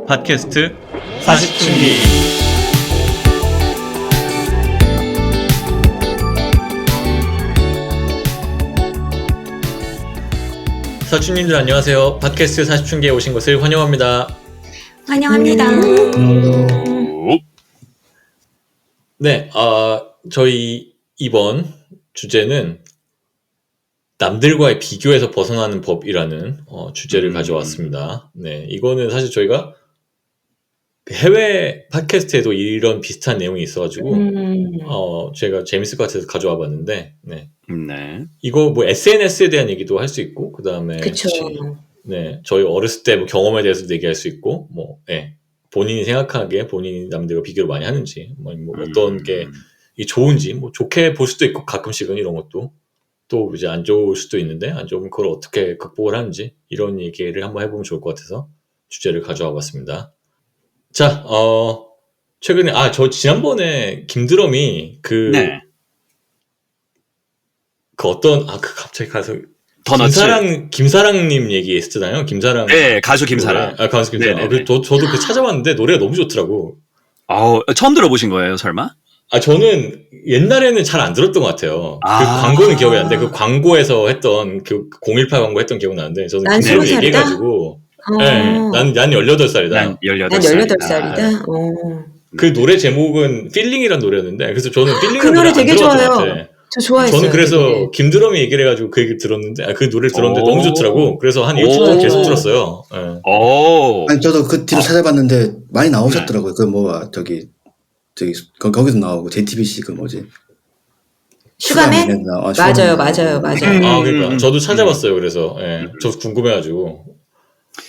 팟캐스트 40춘기. 사춘님들 안녕하세요. 팟캐스트 40춘기에 오신 것을 환영합니다. 환영합니다. 네, 저희 이번 주제는 남들과의 비교에서 벗어나는 법이라는 주제를 가져왔습니다. 네, 이거는 사실 저희가 해외 팟캐스트에도 이런 비슷한 내용이 있어가지고 제가 재밌을 것 같아서 가져와 봤는데, 네. 네. 이거 뭐 SNS에 대한 얘기도 할 수 있고, 그 다음에 그쵸. 네, 저희 어렸을 때 뭐 경험에 대해서도 얘기할 수 있고, 뭐, 네. 본인이 생각하기에 본인이 남들과 비교를 많이 하는지, 뭐 어떤 게 좋은지, 뭐 좋게 볼 수도 있고, 가끔씩은 이런 것도 또 이제 안 좋을 수도 있는데, 안 좋으면 그걸 어떻게 극복을 하는지, 이런 얘기를 한번 해보면 좋을 것 같아서 주제를 가져와 봤습니다. 자, 최근에, 저 지난번에 김드럼이 네. 갑자기 가서, 더너츠. 김사랑님 얘기했잖아요. 김사랑. 네, 가수 김사랑. 가수 김사랑. 저도 그 찾아봤는데 노래가 너무 좋더라고. 처음 들어보신 거예요, 설마? 저는 옛날에는 잘 안 들었던 것 같아요. 그 광고는 기억이 안 돼. 그 광고에서 했던, 그 018 광고 했던 기억 나는데, 저는 난 김사랑 20살이다? 얘기해가지고, 네, 난 18살이다. 난 18살이다. 난 18살이다. 그 노래 제목은 필링이란 노래였는데, 그래서 저는 필링이란 그 노래 되게 좋아요. 같아. 저 좋아했어요. 저는 그래서 되게. 김드럼이 얘기를 해가지고 그 얘기를 들었는데, 그 노래를 들었는데 너무 좋더라고. 그래서 한 일주일 동안 계속 들었어요. 네. 아니, 저도 그 뒤로 찾아봤는데 많이 나오셨더라고요. 거기도 나오고, JTBC 슈가맨? 맞아요. 그러니까 저도 찾아봤어요. 그래서 저도 궁금해가지고.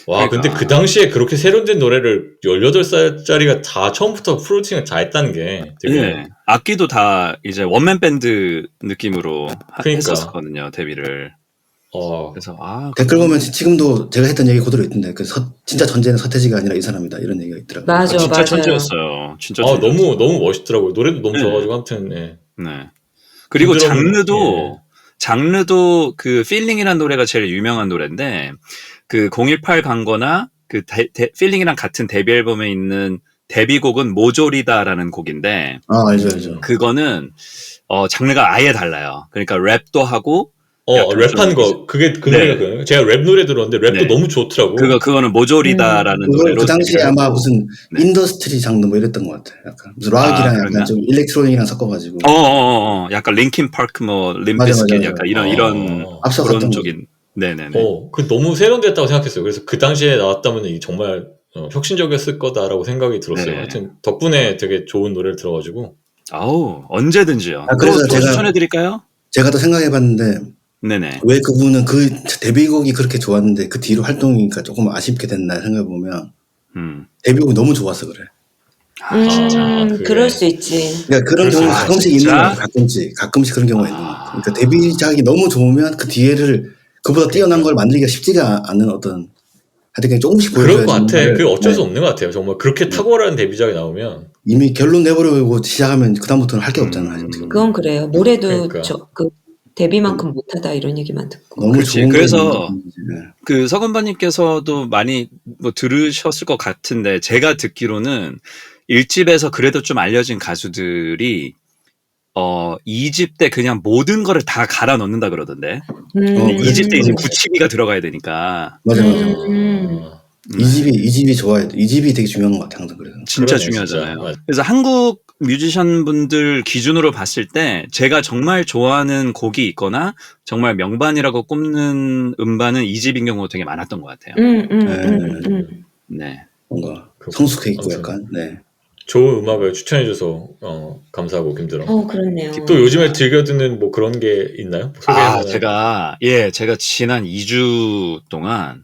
와, 근데 그 당시에 그렇게 세련된 노래를 18살짜리가 다 처음부터 프로듀싱을 다 했다는 게 되게. 네. 악기도 다 이제 원맨 밴드 느낌으로 그러니까. 했었거든요, 데뷔를. 그래서 댓글 보면 지금도 제가 했던 얘기 그대로 있던데, 진짜 전제는 서태지가 아니라 이 사람이다. 이런 얘기가 있더라고요. 맞아. 진짜 천재였어요. 진짜 너무 멋있더라고요. 노래도 너무 좋아가지고, 아무튼, 네. 그리고 장르도 그 필링이라는 노래가 제일 유명한 노래인데, 그 018 광고나 그 필링이랑 같은 데뷔 앨범에 있는 데뷔곡은 모조리다라는 곡인데, 알죠. 그거는 장르가 아예 달라요. 그러니까 랩도 하고 랩한 거, 그게 그 노래가 그거예요. 제가 랩 노래 들었는데 랩도 너무 좋더라고. 그거는 모조리다라는 노래로. 그 당시에 아마 무슨 인더스트리 장르 뭐 이랬던 것 같아요. 약간 무슨 락이랑 약간 좀 일렉트로닉이랑 섞어가지고. 약간 링킨 파크 림비스킷 약간 이런 그런 쪽인. 네네네. 그 너무 세련됐다고 생각했어요. 그래서 그 당시에 나왔다면 이게 정말 혁신적이었을 거다라고 생각이 들었어요. 하여튼 덕분에 되게 좋은 노래를 들어가지고. 언제든지요. 그래서 또 추천해드릴까요? 제가 또 생각해봤는데. 네네. 왜 그분은 그 데뷔곡이 그렇게 좋았는데 그 뒤로 활동이니까 조금 아쉽게 됐나 생각해보면 데뷔곡이 너무 좋아서 그래. 진짜. 그럴 수 있지. 그러니까 그런 경우가 가끔씩 있는 거야. 가끔씩 그런 경우가 있는 거야. 그러니까 데뷔작이 너무 좋으면 그 뒤에를 그보다 뛰어난 걸 만들기가 쉽지가 않은 어떤 하여튼 조금씩 보여줘야 그럴 것 같아. 그게 어쩔 수 없는 것 같아요. 정말 그렇게 탁월한 데뷔작이 나오면 이미 결론 내버리고 시작하면 그 다음부터는 할 게 없잖아. 그건 그래요. 모래도 그러니까. 데뷔만큼 못하다 이런 얘기만 듣고. 너무 좋은. 그래서 그 서건반님께서도 많이 뭐 들으셨을 것 같은데, 제가 듣기로는 1집에서 그래도 좀 알려진 가수들이 2집 때 그냥 모든 거를 다 갈아 넣는다 그러던데. 2집 때 이제 구치기가 들어가야 되니까. 맞아. 이 집이 좋아요. 이 집이 되게 중요한 것 같아, 항상 그래서. 진짜 중요하잖아요. 진짜. 그래서 한국 뮤지션 분들 기준으로 봤을 때 제가 정말 좋아하는 곡이 있거나 정말 명반이라고 꼽는 음반은 이 집인 경우가 되게 많았던 것 같아요. 네. 뭔가 성숙해 있고 약간. 네. 좋은 음악을 추천해줘서 감사하고 김드럼. 그렇네요. 또 요즘에 즐겨 듣는 뭐 그런 게 있나요? 제가 지난 2주 동안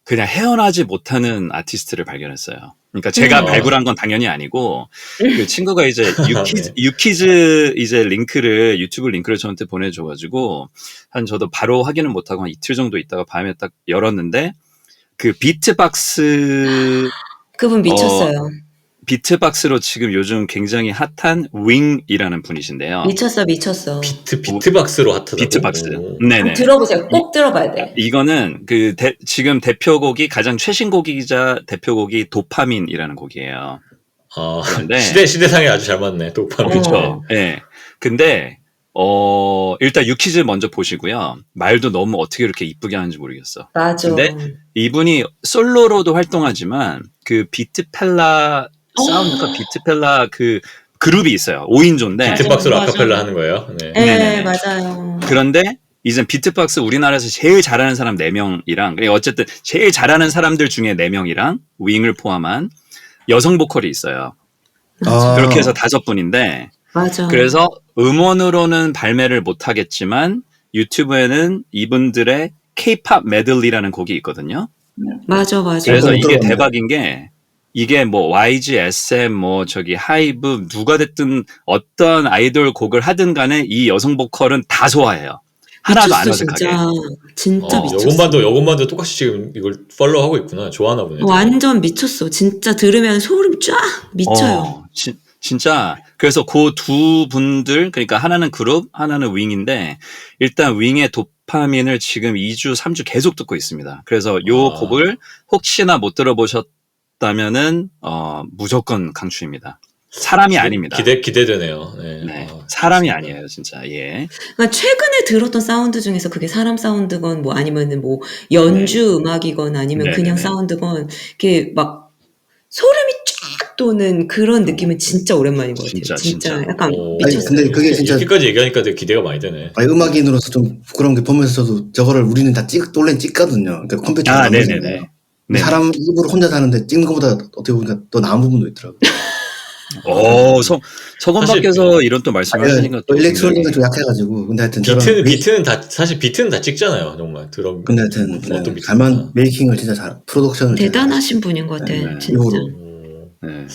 그냥 헤어나지 못하는 아티스트를 발견했어요. 그러니까 제가 발굴한 건 당연히 아니고, 그 친구가 이제 유키즈 이제 유튜브 링크를 저한테 보내줘가지고, 저도 바로 확인을 못하고 한 이틀 정도 있다가 밤에 딱 열었는데, 그 비트박스. 그분 미쳤어요. 비트박스로 지금 요즘 굉장히 핫한 윙이라는 분이신데요. 미쳤어. 비트박스로 핫하다고? 비트박스. 오. 네네. 한번 들어보세요. 꼭 들어봐야 돼. 이거는 지금 대표곡이 가장 최신 곡이자 대표곡이 도파민이라는 곡이에요. 아, 그런데 시대상에 아주 잘 맞네. 도파민. 그렇죠. 예. 근데 일단 유키즈 먼저 보시고요. 말도 너무 어떻게 이렇게 이쁘게 하는지 모르겠어. 맞아. 근데 이분이 솔로로도 활동하지만 그 비트펠라 사운드가 비트펠라 그 그룹이 있어요. 5인조인데 비트박스로 맞아. 아카펠라 하는 거예요. 네. 네, 맞아요. 그런데 이제 비트박스 우리나라에서 제일 잘하는 사람 4명이랑 어쨌든 제일 잘하는 사람들 중에 4명이랑 윙을 포함한 여성 보컬이 있어요. 그렇게 해서 5분인데 맞아. 그래서 음원으로는 발매를 못하겠지만 유튜브에는 이분들의 K-pop 메들리라는 곡이 있거든요. 맞아. 그래서 이게 들어봤네. 대박인 게 이게 뭐 YG, SM, 뭐 저기 하이브 누가 됐든 어떤 아이돌 곡을 하든 간에 이 여성 보컬은 다 소화해요. 하나도 안 미쳤어, 어색하게. 진짜 미쳤어. 여건반도 똑같이 지금 이걸 팔로우하고 있구나. 좋아하나 보네. 완전 미쳤어. 진짜 들으면 소름 쫙 미쳐요. 진짜 그래서 그 두 분들 그러니까 하나는 그룹 하나는 윙인데 일단 윙의 도파민을 지금 2주 3주 계속 듣고 있습니다. 그래서 요 곡을 혹시나 못 들어보셨다면은 무조건 강추입니다. 사람이 아닙니다. 기대되네요. 네. 네, 아, 사람이 좋습니다. 아니에요, 진짜. 예. 그러니까 최근에 들었던 사운드 중에서 그게 사람 사운드건 뭐 아니면은 뭐 연주 음악이건 아니면 네네네. 그냥 사운드건 이게 막 소름이 쫙 도는 그런 느낌은 진짜 오랜만인 것 같아요. 진짜. 약간 오. 아니, 미쳤어요. 근데 그게 진짜 이렇게까지 얘기하니까 되게 기대가 많이 되네. 아니, 음악인으로서 좀 부끄러운 게 보면서도 저거를 우리는 다 원래 찍거든요. 그러니까 컴퓨터가 네네네. 네. 사람 입으로 혼자 사는데 찍는 것보다 어떻게 보니까 더 나은 부분도 있더라고요. 서건밖에서 이런 또 말씀하시니까 또 일렉트로닉은 좀 약해가지고 근데 하여튼 비트는 다 찍잖아요. 정말 드럼. 근데 하여튼 어떤 비트나. 잘만 메이킹을 진짜 프로덕션을 대단하신 분인 것 같아. 네. 진짜. 오. 네.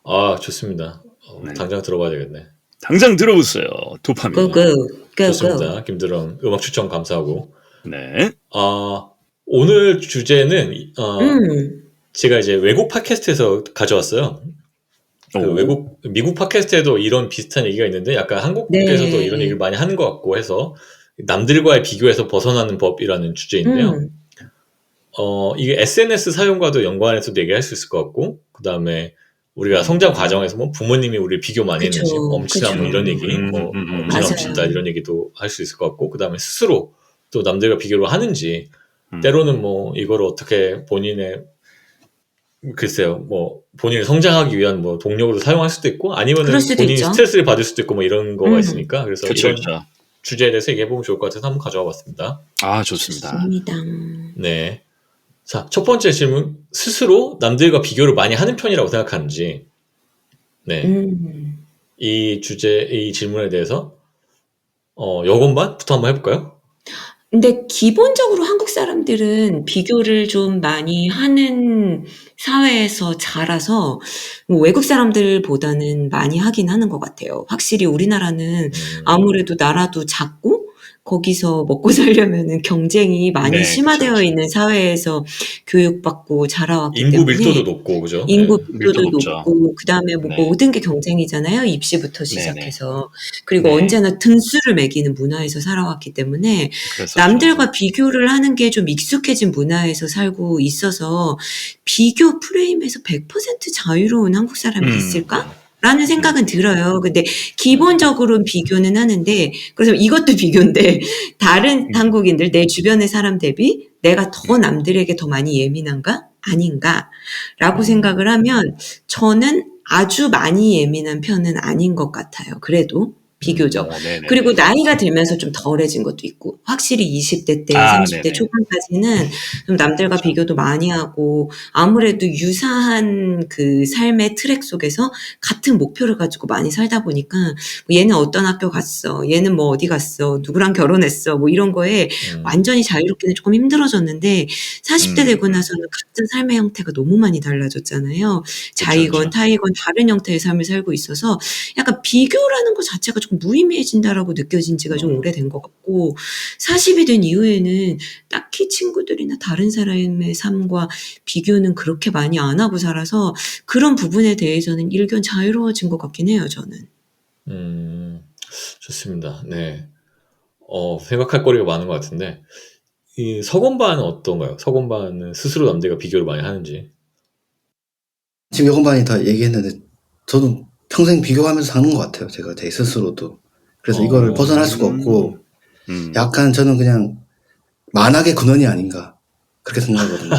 아, 좋습니다. 네. 당장 들어봐야 되겠네. 당장 들어보세요. 도파민. 고고. 좋습니다. 김드럼 음악 추천 감사하고. 네. 오늘 주제는 제가 이제 외국 팟캐스트에서 가져왔어요. 미국 팟캐스트에도 이런 비슷한 얘기가 있는데 약간 한국에서도 네. 이런 얘기를 많이 하는 것 같고 해서 남들과의 비교에서 벗어나는 법이라는 주제인데요. 이게 SNS 사용과도 연관해서도 얘기할 수 있을 것 같고 그 다음에 우리가 성장 과정에서 뭐 부모님이 우리를 비교 많이 그쵸, 했는지 엄친아 뭐 그쵸. 이런 얘기 뭐 엄친아 맞아요. 엄친딸 이런 얘기도 할 수 있을 것 같고 그 다음에 스스로 또 남들과 비교를 하는지 때로는 뭐 이거를 어떻게 본인의 글쎄요 뭐 본인을 성장하기 위한 뭐 동력으로 사용할 수도 있고 아니면은 그럴 수도 본인이 있죠. 스트레스를 받을 수도 있고 뭐 이런 거가 있으니까 그래서 이런 그렇죠. 주제에 대해서 얘기해보면 좋을 것 같아서 한번 가져와 봤습니다. 아, 좋습니다. 좋습니다. 네. 자, 첫 번째 질문. 스스로 남들과 비교를 많이 하는 편이라고 생각하는지. 네. 이 질문에 대해서, 여건반부터 한번 해볼까요? 근데 기본적으로 한국 사람들은 비교를 좀 많이 하는 사회에서 자라서 뭐 외국 사람들보다는 많이 하긴 하는 것 같아요. 확실히 우리나라는 아무래도 나라도 작고 거기서 먹고 살려면은 경쟁이 많이 네, 심화되어 그쵸. 있는 사회에서 교육받고 자라왔기 인구 때문에 밀도도 높고, 그죠? 인구 네. 밀도도 밀도 높죠. 높고 그다음에 뭐 네. 모든 게 경쟁이잖아요. 입시부터 시작해서. 그리고 네. 언제나 등수를 매기는 문화에서 살아왔기 때문에 그랬었죠. 남들과 비교를 하는 게 좀 익숙해진 문화에서 살고 있어서 비교 프레임에서 100% 자유로운 한국 사람이 있을까? 라는 생각은 들어요. 근데 기본적으로는 비교는 하는데 그래서 이것도 비교인데 다른 한국인들 내 주변의 사람 대비 내가 더 남들에게 더 많이 예민한가? 아닌가라고 생각을 하면 저는 아주 많이 예민한 편은 아닌 것 같아요. 그래도 비교적. 네네. 그리고 나이가 들면서 좀 덜해진 것도 있고 확실히 20대 때, 아, 30대 네네. 초반까지는 좀 남들과 그렇죠. 비교도 많이 하고 아무래도 유사한 그 삶의 트랙 속에서 같은 목표를 가지고 많이 살다 보니까 뭐 얘는 어떤 학교 갔어, 얘는 뭐 어디 갔어, 누구랑 결혼했어 뭐 이런 거에 완전히 자유롭기는 조금 힘들어졌는데 40대 되고 나서는 각자 삶의 형태가 너무 많이 달라졌잖아요. 자이건 그쵸. 타이건 다른 형태의 삶을 살고 있어서 약간 비교라는 것 자체가 조금 좀 무의미해진다라고 느껴진 지가 좀 오래된 것 같고 40이 된 이후에는 딱히 친구들이나 다른 사람의 삶과 비교는 그렇게 많이 안 하고 살아서 그런 부분에 대해서는 일견 자유로워진 것 같긴 해요, 저는. 좋습니다. 네. 생각할 거리가 많은 것 같은데, 이 서건반은 어떤가요? 서건반은 스스로 남들과 비교를 많이 하는지. 지금 여건반이 다 얘기했는데 저도 평생 비교하면서 사는 것 같아요. 제가 제 스스로도. 그래서 이거를 벗어날 수가 없고 약간 저는 그냥 만악의 근원이 아닌가 그렇게 생각하거든요.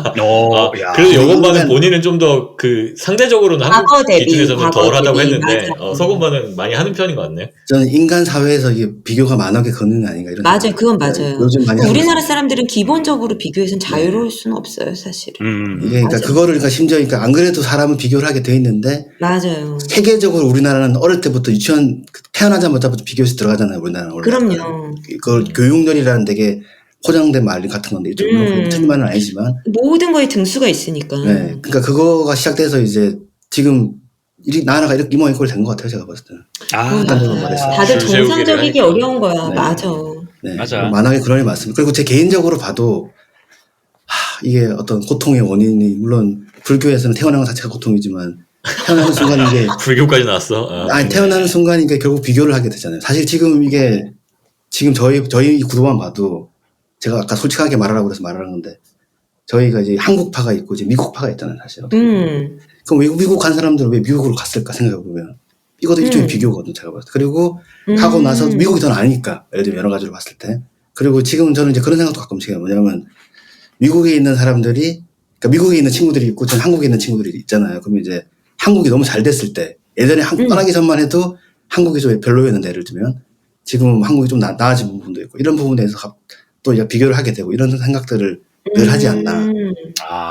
야. 그래도 여건반은 인간- 본인은 좀 더 그 상대적으로는 한국 과거 대비, 기준에서는 과거 덜 하다고 대비, 했는데, 맞아요. 서건반은 많이 하는 편인 것 같네. 저는 인간 사회에서 이게 비교가 만악의 근원이 아닌가 이런 맞아요. 생각을 그건 제가 맞아요. 요즘 많이 하고 우리나라 있습니다. 사람들은 기본적으로 비교에선 자유로울 수는 없어요, 사실은. 이게 그러니까 맞아요. 그거를 그러니까 심지어 그러니까 안 그래도 사람은 비교를 하게 돼 있는데 맞아요. 세계적으로 우리나라는 어릴 때부터 유치원 태어나자마자부터 비교에서 들어가잖아요. 우리나라는 원래. 그럼요. 그걸 교육열이라는 되게 포장된 말 같은 건데 이쪽 물론 틀린 말은 아니지만 모든 거에 등수가 있으니까. 네. 그러니까 그거가 시작돼서 이제 지금 나라가 이렇게 이 모양 꼴이 된 것 같아요. 제가 봤을 때는. 간단하게 말해서. 다들 줄 세우기를 정상적이기 하니까. 어려운 거야. 네. 맞아. 네. 맞아. 만악의 근원이 맞습니다. 그리고 제 개인적으로 봐도 이게 어떤 고통의 원인이 물론 불교에서는 태어나는 것 자체가 고통이지만 태어나는 순간 이게 불교까지 나왔어. 아니 태어나는 순간 이게 결국 비교를 하게 되잖아요. 사실 지금 이게 지금 저희 구도만 봐도 제가 아까 솔직하게 말하라고 그래서 말하는 건데 저희가 이제 한국파가 있고 이제 미국파가 있잖아요, 사실. 그럼 미국 간 사람들은 왜 미국으로 갔을까 생각해 보면 이것도 일종의 비교거든요, 제가 봤을 때. 그리고 가고 나서 미국이 더 나으니까 예를 들면 여러 가지로 봤을 때. 그리고 지금 저는 이제 그런 생각도 가끔씩 해요. 뭐냐면 미국에 있는 사람들이 그러니까 미국에 있는 친구들이 있고 저는 한국에 있는 친구들이 있잖아요. 그러면 이제 한국이 너무 잘 됐을 때 예전에 한국 떠나기 전만 해도 한국이 좀 별로였는데 예를 들면 지금 한국이 좀 나아진 부분도 있고 이런 부분에 대해서 또 이제 비교를 하게 되고 이런 생각들을 늘 하지 않나.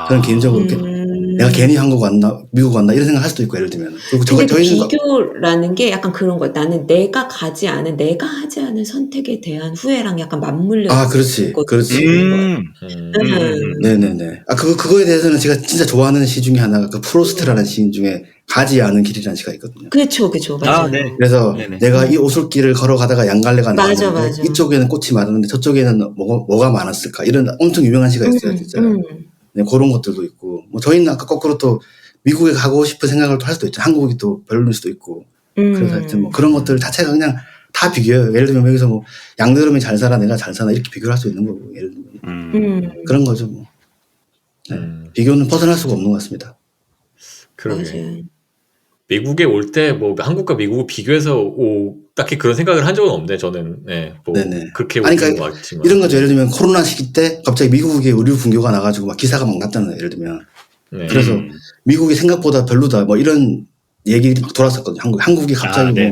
저는 개인적으로 내가 괜히 한국 왔나 미국 왔나 이런 생각 할 수도 있고 예를 들면 그리고 근데 그 저희는 비교라는 게 약간 그런 거. 나는 내가 하지 않은 선택에 대한 후회랑 약간 맞물려. 그렇지. 네네네. 그거에 대해서는 제가 진짜 좋아하는 시 중에 하나가 그 프로스트라는 시인 중에 가지 않은 길이라는 시가 있거든요. 그렇죠, 맞아요. 네. 그래서 네네. 내가 이 오솔길을 걸어가다가 양갈래가 맞아, 나왔는데 맞아. 이쪽에는 꽃이 많았는데 저쪽에는 뭐가 많았을까 이런 엄청 유명한 시가 있어요, 진짜. 네, 그런 것들도 있고 뭐 저희는 아까 거꾸로 또 미국에 가고 싶은 생각을 또 할 수도 있죠. 한국이 또 별로일 수도 있고. 그래서 하여튼 뭐 그런 것들 자체가 그냥 다 비교예요. 예를 들면 여기서 뭐 양드름이 잘 살아 내가 잘 사나 이렇게 비교를 할 수 있는 거고 예를 들면 그런 거죠 뭐. 네. 비교는 벗어날 수가 없는 것 같습니다. 그러게. 맞아요. 미국에 올 때 뭐 한국과 미국을 비교해서 딱히 그런 생각을 한 적은 없는데 저는 뭐 네네. 그렇게 그러니까 오는 것 같지만 이런 거죠. 예를 들면 코로나 시기 때 갑자기 미국에 의료 붕괴가 나가지고 막 기사가 막 났잖아요. 예를 들면 네. 그래서 미국이 생각보다 별로다 뭐 이런 얘기들이 막 돌았었거든요. 한국이 갑자기 뭐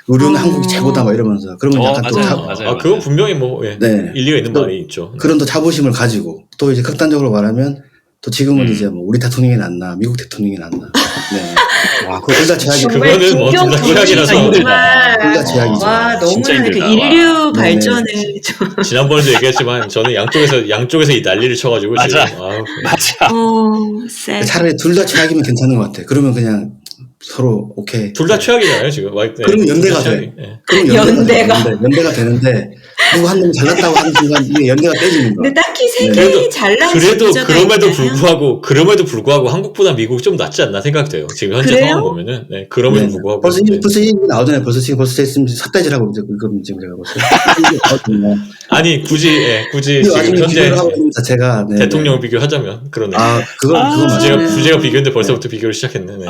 의료는 한국이 최고다 막 이러면서 그러면 약간 또 맞아요. 그건 분명히 뭐 네. 일리가 있는 말이 있죠. 그런 또 자부심을 가지고 또 이제 극단적으로 말하면 또 지금은 이제 뭐 우리 대통령이 낫나 미국 대통령이 낫나 네. 둘 다 제약이 그거는 뭐 둘 다 제약이라서 둘 다 제약이죠. 와, 진짜 너무나 그 힘들다. 인류 와. 발전에 지난번에도 얘기했지만 저는 양쪽에서 이 난리를 쳐가지고 맞아. 지금 맞아. 쎄. 차라리 둘 다 최악이면 괜찮은 것 같아. 그러면 그냥 서로 오케이. 둘 다 최악이잖아요 지금. 그러면 연대가 돼. 그러면 연대가 되는데 누구 한 놈이 잘났다고 하는 순간 이게 연대가 깨지는 거야. 근데 딱히 세계에 잘난 그럼에도 불구하고 한국보다 미국이 좀 낫지 않나 생각돼요. 지금 현재 그래요? 상황 보면은 그럼에도 불구하고 벌써 얘기 나오잖아요. 벌써 있으면 삿대질하고 이제 그건 지금 제가 벌써 아니 굳이 지금 현재 자체가 대통령 비교하자면 그러네. 그건 맞아요. 주제가 비교인데 벌써부터 비교를 시작했네. 네.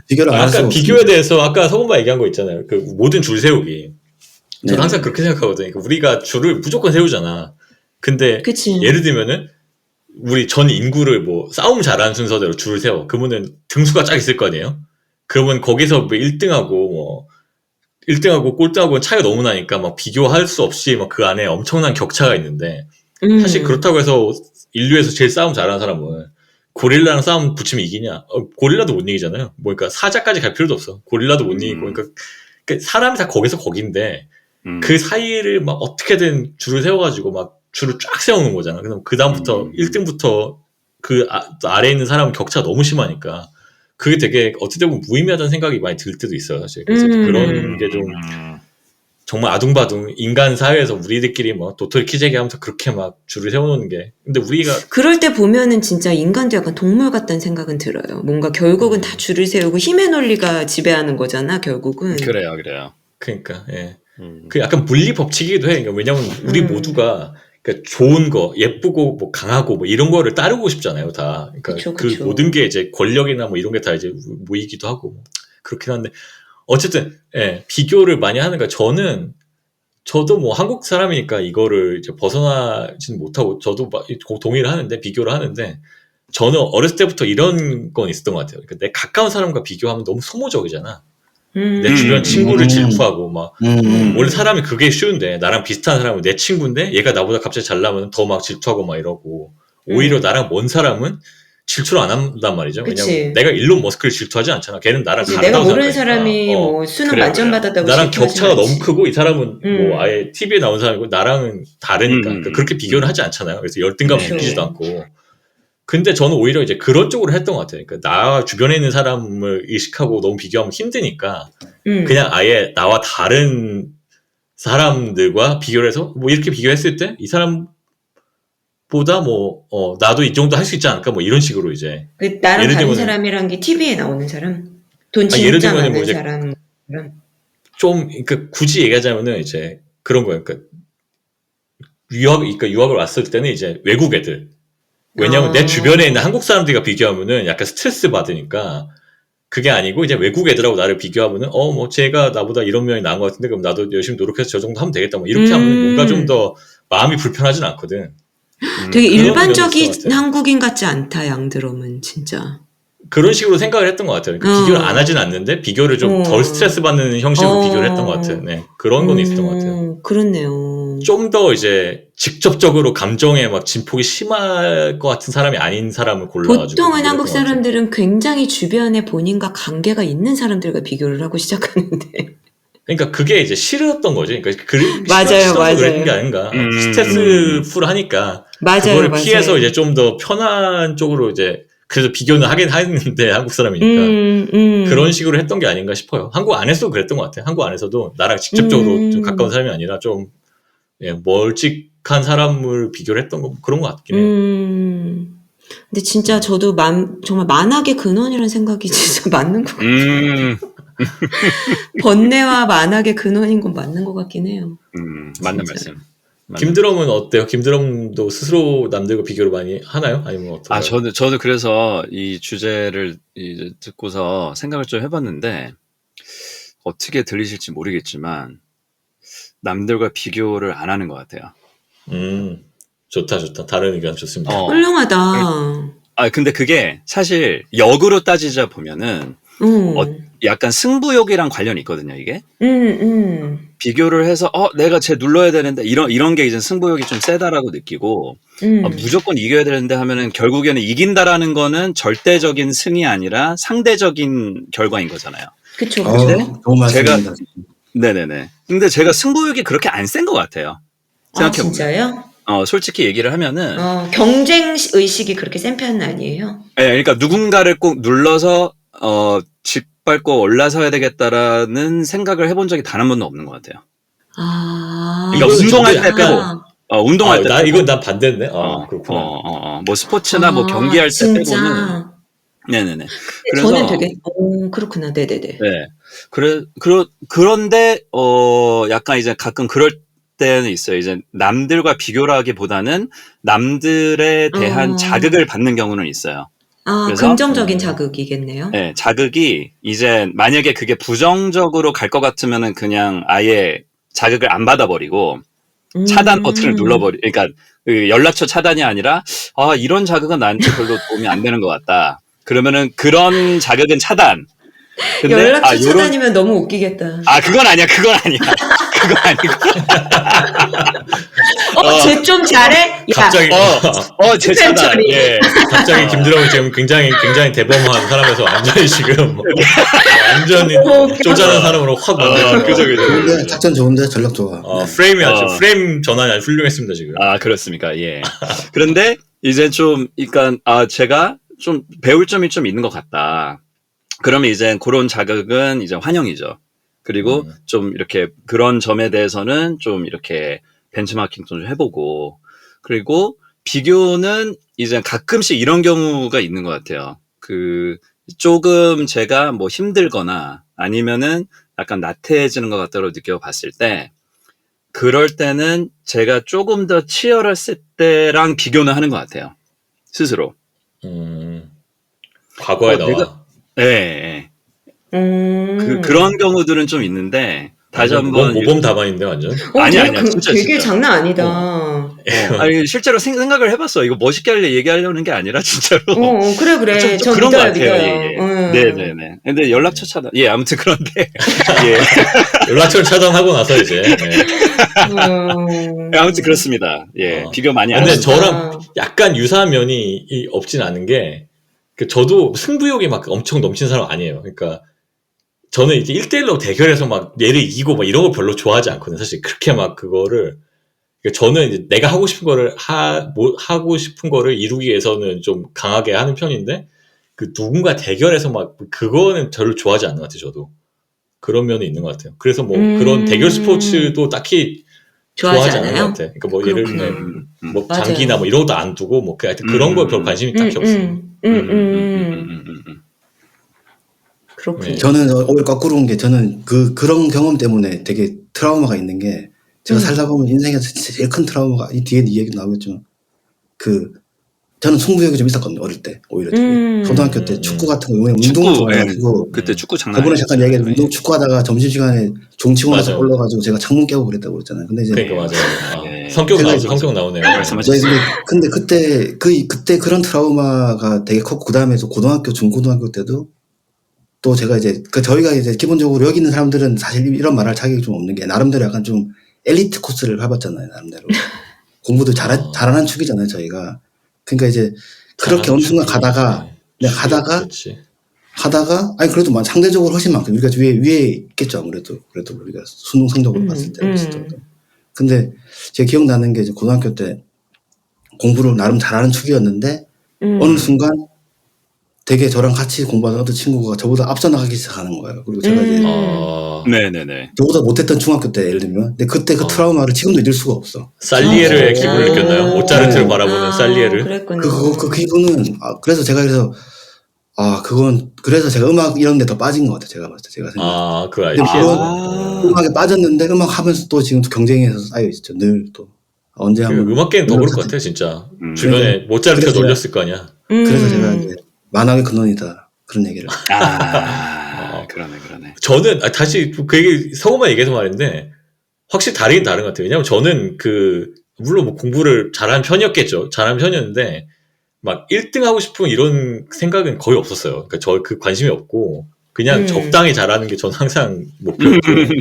비교를 안 할 수가 아까 비교에 대해서 아까 서건바 얘기한 거 있잖아요. 그 모든 줄 세우기. 저는 항상 그렇게 생각하거든요. 그러니까 우리가 줄을 무조건 세우잖아. 근데 그치. 예를 들면은 우리 전 인구를 뭐 싸움 잘하는 순서대로 줄을 세워. 그러면은 등수가 쫙 있을 거 아니에요? 그러면 거기서 뭐 1등하고 꼴등하고는 차이가 너무 나니까 막 비교할 수 없이 막 그 안에 엄청난 격차가 있는데 사실 그렇다고 해서 인류에서 제일 싸움 잘하는 사람은 고릴라랑 싸움 붙이면 이기냐? 고릴라도 못 이기잖아요. 뭐 그러니까 사자까지 갈 필요도 없어. 고릴라도 못 이기고 그러니까 사람이 다 거기서 거긴데 그 사이를 막 어떻게든 줄을 세워가지고 막 줄을 쫙 세우는 거잖아. 그럼 그 다음부터 1등부터 그 아래에 있는 사람은 격차가 너무 심하니까 그게 되게 어떻게 보면 무의미하다는 생각이 많이 들 때도 있어요, 사실. 그래서 그런 게 좀 정말 아둥바둥 인간 사회에서 우리들끼리 뭐 도토리 키재기 하면서 그렇게 막 줄을 세워놓는 게. 근데 우리가 그럴 때 보면은 진짜 인간도 약간 동물 같다는 생각은 들어요. 뭔가 결국은 다 줄을 세우고 힘의 논리가 지배하는 거잖아, 결국은. 그래요. 그러니까 예. 그 약간 물리 법칙이기도 해. 그러니까 왜냐면 우리 모두가 그러니까 좋은 거, 예쁘고 뭐 강하고 뭐 이런 거를 따르고 싶잖아요, 다. 그러니까 그쵸, 그 그쵸. 모든 게 이제 권력이나 뭐 이런 게 다 이제 모이기도 하고 뭐 그렇긴 한데 어쨌든 예, 비교를 많이 하는 거. 저도 뭐 한국 사람이니까 이거를 이제 벗어나지는 못하고 저도 막 동의를 하는데 비교를 하는데 저는 어렸을 때부터 이런 건 있었던 것 같아요. 그러니까 내 가까운 사람과 비교하면 너무 소모적이잖아. 내 주변 친구를 질투하고 막 원래 사람이 그게 쉬운데 나랑 비슷한 사람은 내 친구인데 얘가 나보다 갑자기 잘나면 더 막 질투하고 막 이러고 오히려 나랑 먼 사람은 질투를 안 한단 말이죠. 그치. 왜냐면 내가 일론 머스크를 질투하지 않잖아. 걔는 나랑 그치, 가까운 내가 모르는 사람이니까. 사람이 뭐 수능 그래요, 만점 그래요. 받았다고 나랑 질투하진 격차가 않지. 너무 크고 이 사람은 뭐 아예 TV에 나온 사람이고 나랑은 다르니까 그러니까 그렇게 비교를 하지 않잖아요. 그래서 열등감 그렇죠. 느끼지도 않고. 근데 저는 오히려 이제 그런 쪽으로 했던 것 같아요. 그러니까 나 주변에 있는 사람을 의식하고 너무 비교하면 힘드니까 그냥 아예 나와 다른 사람들과 비교를 해서 뭐 이렇게 비교했을 때 이 사람보다 뭐 나도 이 정도 할 수 있지 않을까 뭐 이런 식으로 이제 그 나랑 예를 다른 들면은- 사람이란 게 TV에 나오는 사람? 돈 예를 진짜 들면은 많은 뭐 이제 사람? 좀 그러니까 굳이 얘기하자면은 이제 그런 거예요. 그러니까 유학을 왔을 때는 이제 외국 애들. 왜냐면 내 주변에 있는 한국 사람들과 비교하면은 약간 스트레스 받으니까 그게 아니고 이제 외국 애들하고 나를 비교하면은 뭐 쟤가 나보다 이런 면이 나은 것 같은데 그럼 나도 열심히 노력해서 저 정도 하면 되겠다 뭐 이렇게 하면 뭔가 좀 더 마음이 불편하진 않거든. 되게 그런 일반적인 면이 있을 것 같아요. 한국인 같지 않다, 양들어은 진짜. 그런 식으로 생각을 했던 것 같아요. 그러니까 비교를 안 하진 않는데 비교를 좀 덜 스트레스 받는 형식으로 비교를 했던 것 같아요. 네, 그런 건 있었던 것 같아요. 그렇네요. 좀 더 이제 직접적으로 감정에 막 진폭이 심할 것 같은 사람이 아닌 사람을 골라가지고 보통은 비교를 한국 했던 것 같아요. 사람들은 굉장히 주변에 본인과 관계가 있는 사람들과 비교를 하고 시작하는데. 그러니까 그게 이제 싫었던 거지. 그러니까 맞아요, 싫어서 맞아요. 그랬던 게 아닌가. 스트레스 풀하니까 맞아요, 그거를 맞아요. 피해서 이제 좀 더 편한 쪽으로 이제 그래서 비교는 하긴 하는데 한국 사람이니까 그런 식으로 했던 게 아닌가 싶어요. 한국 안에서도 그랬던 것 같아요. 한국 안에서도 나랑 직접적으로 좀 가까운 사람이 아니라 좀 멀찍한 사람을 비교를 했던 거 그런 것 같긴 해요. 근데 진짜 저도 정말 만악의 근원이라는 생각이 진짜 맞는 것 같아요. 번뇌와 만악의 근원인 건 맞는 것 같긴 해요. 맞는 진짜. 말씀. 김드럼은 어때요? 김드럼도 스스로 남들과 비교를 많이 하나요? 아니면 어떤가요? 저도 그래서 이 주제를 이제 듣고서 생각을 좀 해봤는데 어떻게 들리실지 모르겠지만 남들과 비교를 안 하는 것 같아요. 좋다. 다른 의견 좋습니다. 훌륭하다. 근데 그게 사실 역으로 따지자 보면은 약간 승부욕이랑 관련이 있거든요, 이게. 비교를 해서 내가 쟤 눌러야 되는데 이런 게 이제 승부욕이 좀 세다라고 느끼고 무조건 이겨야 되는데 하면은 결국에는 이긴다라는 거는 절대적인 승이 아니라 상대적인 결과인 거잖아요. 그쵸. 좋은 말씀입니다. 네네네. 근데 제가 승부욕이 그렇게 안 센 것 같아요. 생각해보면. 진짜요? 솔직히 얘기를 하면은. 경쟁 의식이 그렇게 센 편은 아니에요? 네, 그러니까 누군가를 꼭 눌러서, 짓밟고 올라서야 되겠다라는 생각을 해본 적이 단 한 번도 없는 것 같아요. 그러니까 운동할 때 빼고. 운동할 때 빼고. 이건 난 반대인데. 그렇구나. 뭐 스포츠나 뭐 경기할 때 진짜? 빼고는. 네네네. 그래서 저는 되게, 그렇구나. 네네네. 네. 그런데, 약간 이제 가끔 그럴 때는 있어요. 이제 남들과 비교를 하기보다는 남들에 대한 자극을 받는 경우는 있어요. 그래서, 긍정적인 자극이겠네요. 네, 자극이 이제 만약에 그게 부정적으로 갈 것 같으면은 그냥 아예 자극을 안 받아버리고 차단 버튼을 그러니까 그 연락처 차단이 아니라 이런 자극은 나한테 별로 도움이 안 되는 것 같다. 그러면은 그런 자극은 차단. 근데, 연락처 차단이면 너무 웃기겠다. 그건 아니야. 그건 아니고. 쟤 좀 잘해? 갑자기, 제 차단. 예. 갑자기 김드럼은 지금 굉장히 대범한 사람에서 완전히 지금, 완전히 쪼잔한 사람으로 확 만들었어요. 그죠. 작전 좋은데 전략 좋아. 프레임 전환이 아주 훌륭했습니다, 지금. 그렇습니까. 예. 그런데 이제 좀, 그러니까, 제가 좀 배울 점이 좀 있는 것 같다. 그러면 이제 그런 자극은 이제 환영이죠. 그리고 좀 이렇게 그런 점에 대해서는 좀 이렇게 벤치마킹 좀 해보고, 그리고 비교는 이제 가끔씩 이런 경우가 있는 것 같아요. 조금 제가 뭐 힘들거나 아니면은 약간 나태해지는 것 같다고 느껴봤을 때, 그럴 때는 제가 조금 더 치열했을 때랑 비교는 하는 것 같아요. 스스로. 과거에 나와. 네. 그런 경우들은 좀 있는데, 다시 한번. 모범 답안인데, 완전. 아니야, 진짜. 되게 장난 아니다. 아니, 실제로 생각을 해봤어. 이거 멋있게 얘기하려는 게 아니라, 진짜로. 그래. 좀 그런 것 같아요, 네네네. 근데 연락처 차단. 예, 아무튼 그런데. 예. 연락처를 차단하고 나서 이제. 아무튼 그렇습니다. 예. 비교 많이 안 근데 합니다. 저랑 약간 유사한 면이 없진 않은 게, 저도 승부욕이 막 엄청 넘치는 사람 아니에요. 그러니까, 저는 이제 1대1로 대결해서 막 얘를 이기고 막 이런 거 별로 좋아하지 않거든요. 사실 그렇게 막 그거를. 저는 이제 내가 하고 싶은 거를 하고 싶은 거를 이루기 위해서는 좀 강하게 하는 편인데, 누군가 대결해서 막 그거는 별로 좋아하지 않는 것 같아요. 저도 그런 면이 있는 것 같아요. 그래서 뭐 그런 대결 스포츠도 딱히 좋아하지 않는 것 같아요. 그러니까 뭐 예를 들면 뭐 장기나 뭐 이런 것도 안 두고 뭐 그런 거에 별 관심이 딱히 없어요. 그렇군요. 저는 오히려 거꾸로 온 게, 저는 그런 경험 때문에 되게 트라우마가 있는 게, 제가 살다 보면 인생에서 제일 큰 트라우마가, 이 뒤에 이 얘기 나오겠지만, 저는 승부욕이 좀 있었거든요, 어릴 때. 오히려 되게. 초등학교 때 축구 같은 거, 운동을 좋아해가지고. 그때 축구 장난 저번에 잠깐 얘기했는데, 운동 축구 하다가 점심시간에 종치곤에서 올라가지고 제가 창문 깨고 그랬다고 그랬잖아요. 근데 이제. 그러니까 맞아요. 성격 나오네요. 근데 그때 그런 트라우마가 되게 컸고, 그 다음에 고등학교, 중고등학교 때도 또 제가 이제, 저희가 이제 기본적으로 여기 있는 사람들은 사실 이런 말할 자격이 좀 없는 게, 나름대로 약간 좀 엘리트 코스를 밟았잖아요, 나름대로. 공부도 잘하는 축이잖아요, 저희가. 그러니까 이제, 그렇게 어느 순간 가다가, 아니, 그래도 상대적으로 훨씬 많고, 우리가 위에 있겠죠, 아무래도. 그래도 우리가 수능 성적으로 봤을 때. 근데 제가 기억나는 게, 이제 고등학교 때 공부를 나름 잘하는 축이었는데, 어느 순간 되게 저랑 같이 공부하던 어떤 친구가 저보다 앞서 나가기 시작하는 거예요. 그리고 제가 이제 네네네. 저보다 못했던 중학교 때, 예를 들면. 근데 그때 그 트라우마를 지금도 잊을 수가 없어. 살리에르의 기분을 느꼈나요? 모차르트를 바라보는 살리에르? 그 기분은, 그래서 그래서 제가 음악 이런 데 더 빠진 것 같아요. 제가 봤을 때, 제가 생각했을 때. 음악에 빠졌는데, 음악 하면서 또 지금 또 경쟁에서 쌓여있죠. 늘 또. 언제 한번. 음악계는 더 그럴 것 같아요, 진짜. 주변에 모차르트가 놀렸을 거 아니야. 그래서 제가 이제, 만학의 근원이다. 그런 얘기를. 그러네. 저는, 다시 그 얘기, 서구만 얘기해서 말인데, 확실히 다르긴 다른 것 같아요. 왜냐면 저는 물론 뭐 공부를 잘하는 편이었겠죠. 잘하는 편이었는데, 막 1등 하고 싶은 이런 생각은 거의 없었어요. 그러니까 그 관심이 없고, 그냥 적당히 잘하는 게 전 항상 목표였고. 그러니까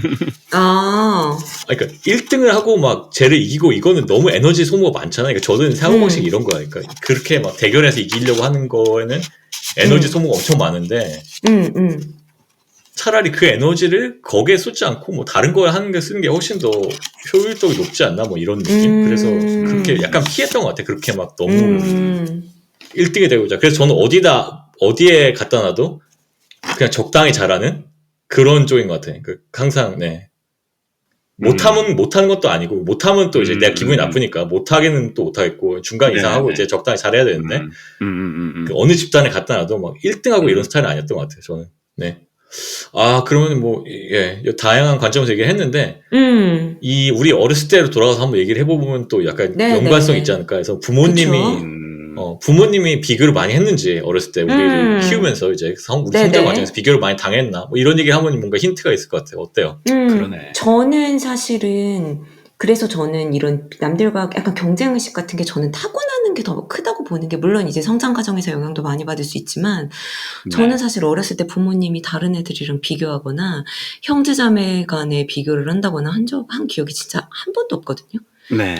1등을 하고 막 쟤를 이기고 이거는 너무 에너지 소모가 많잖아요. 그러니까 저는 사고방식이 이런 거야. 그러니까 그렇게 막 대결해서 이기려고 하는 거에는 에너지 소모가 엄청 많은데, 차라리 그 에너지를 거기에 쏟지 않고 뭐 다른 거에 하는 게 쓰는 게 훨씬 더 효율적이 높지 않나 뭐 이런 느낌. 그래서 그렇게 약간 피했던 것 같아. 그렇게 막 너무 1등이 되고자. 그래서 저는 어디에 갖다 놔도 그냥 적당히 잘하는 그런 쪽인 것 같아. 항상 못하는 것도 아니고, 못하면 또 이제 내가 기분이 나쁘니까 못하기는 또 못하겠고, 중간 이상하고 이제 적당히 잘해야 되는데, 어느 집단에 갖다 놔도 막 1등하고 이런 스타일은 아니었던 것 같아요, 저는. 네. 그러면 뭐, 다양한 관점에서 얘기를 했는데, 우리 어렸을 때로 돌아가서 한번 얘기를 해보면 또 약간 연관성이 있지 않을까 해서, 부모님이 비교를 많이 했는지, 어렸을 때 우리를 키우면서 이제 우리 성장 과정에서 비교를 많이 당했나, 뭐 이런 얘기 하면 뭔가 힌트가 있을 것 같아요. 어때요? 그러네. 저는 사실은, 그래서 저는 이런 남들과 약간 경쟁의식 같은 게 저는 타고나는 게 더 크다고 보는 게, 물론 이제 성장 과정에서 영향도 많이 받을 수 있지만, 저는 사실 어렸을 때 부모님이 다른 애들이랑 비교하거나 형제자매 간에 비교를 한다거나 한 기억이 진짜 한 번도 없거든요.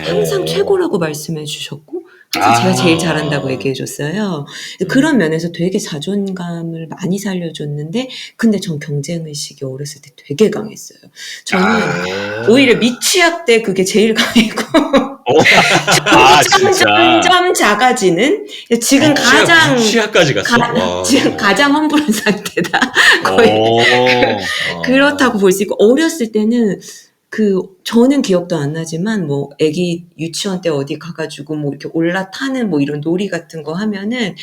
항상 최고라고 말씀해 주셨고, 제가 제일 잘한다고 얘기해 줬어요. 그런 면에서 되게 자존감을 많이 살려줬는데, 근데 전 경쟁의식이 어렸을 때 되게 강했어요. 저는 오히려 미취학 때 그게 제일 강했고, 진짜. 점점 작아지는 지금 가장 시야까지 갔어. 와. 지금 가장 험불한 상태다. 거의 오. 그렇다고 볼 수 있고 어렸을 때는 저는 기억도 안 나지만 뭐 애기 유치원 때 어디 가가지고 뭐 이렇게 올라타는 뭐 이런 놀이 같은 거 하면은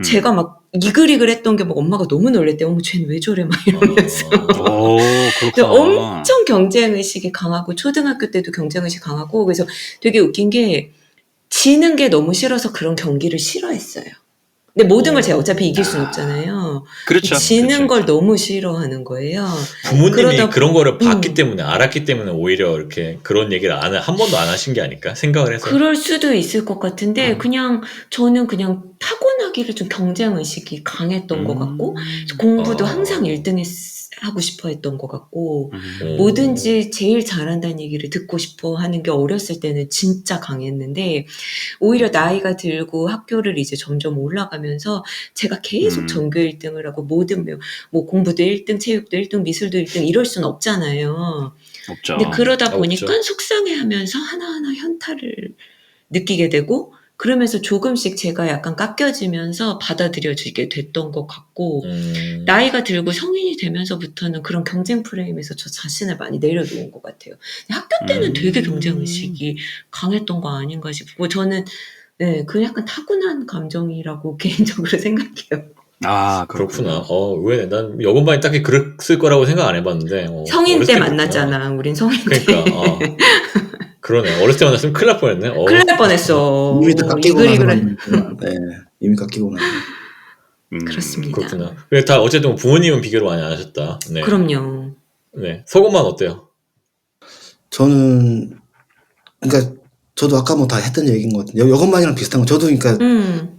제가 막 이글이글했던 게 막 엄마가 너무 놀랬대요. 어머 쟤는 왜 저래 막 이러면서. 오, 그렇구나. 엄청 경쟁의식이 강하고 초등학교 때도 경쟁의식 강하고 그래서 되게 웃긴 게 지는 게 너무 싫어서 그런 경기를 싫어했어요. 근데 모든 걸 제가 어차피 이길 수는 없잖아요. 그렇죠. 지는 그렇죠. 걸 너무 싫어하는 거예요. 부모님이 그러다- 그런 거를 봤기 때문에 알았기 때문에 오히려 이렇게 그런 얘기를 한 번도 안 하신 게 아닐까 생각을 해서. 그럴 수도 있을 것 같은데 그냥 저는 그냥 타고나기를 좀 경쟁의식이 강했던 것 같고 공부도 항상 1등 하고 싶어 했던 것 같고 뭐든지 제일 잘한다는 얘기를 듣고 싶어 하는 게 어렸을 때는 진짜 강했는데 오히려 나이가 들고 학교를 이제 점점 올라가면서 제가 계속 전교 1등을 하고 모든 뭐 공부도 1등, 체육도 1등, 미술도 1등 이럴 순 없잖아요. 없죠. 근데 그러다 보니까 없죠. 속상해하면서 하나하나 현타를 느끼게 되고 그러면서 조금씩 제가 약간 깎여지면서 받아들여지게 됐던 것 같고 나이가 들고 성인이 되면서부터는 그런 경쟁 프레임에서 저 자신을 많이 내려놓은 것 같아요. 학교 때는 되게 경쟁의식이 강했던 거 아닌가 싶고 저는 그 약간 타고난 감정이라고 개인적으로 생각해요. 아, 그렇구나. 의외네. 난 여건반이 딱히 그랬을 거라고 생각 안 해봤는데. 성인 어렸을 때 그랬구나. 만났잖아. 우린 성인 때. 그러니까. 그러네. 어렸을 때 만났으면 큰일 날 뻔했네. 큰일 날 뻔했어. 이미 다 깎이고 나서 이글이글. 만났구나. 네, 이미 깎이고 나서. 그렇습니다. 그렇구나. 그래 다 어쨌든 부모님은 비교를 많이 안 하셨다. 네. 그럼요. 네. 서건만 어때요? 저는 그러니까 저도 아까 뭐 다 했던 얘기인 것 같은데 여건만이랑 비슷한 거. 저도 그러니까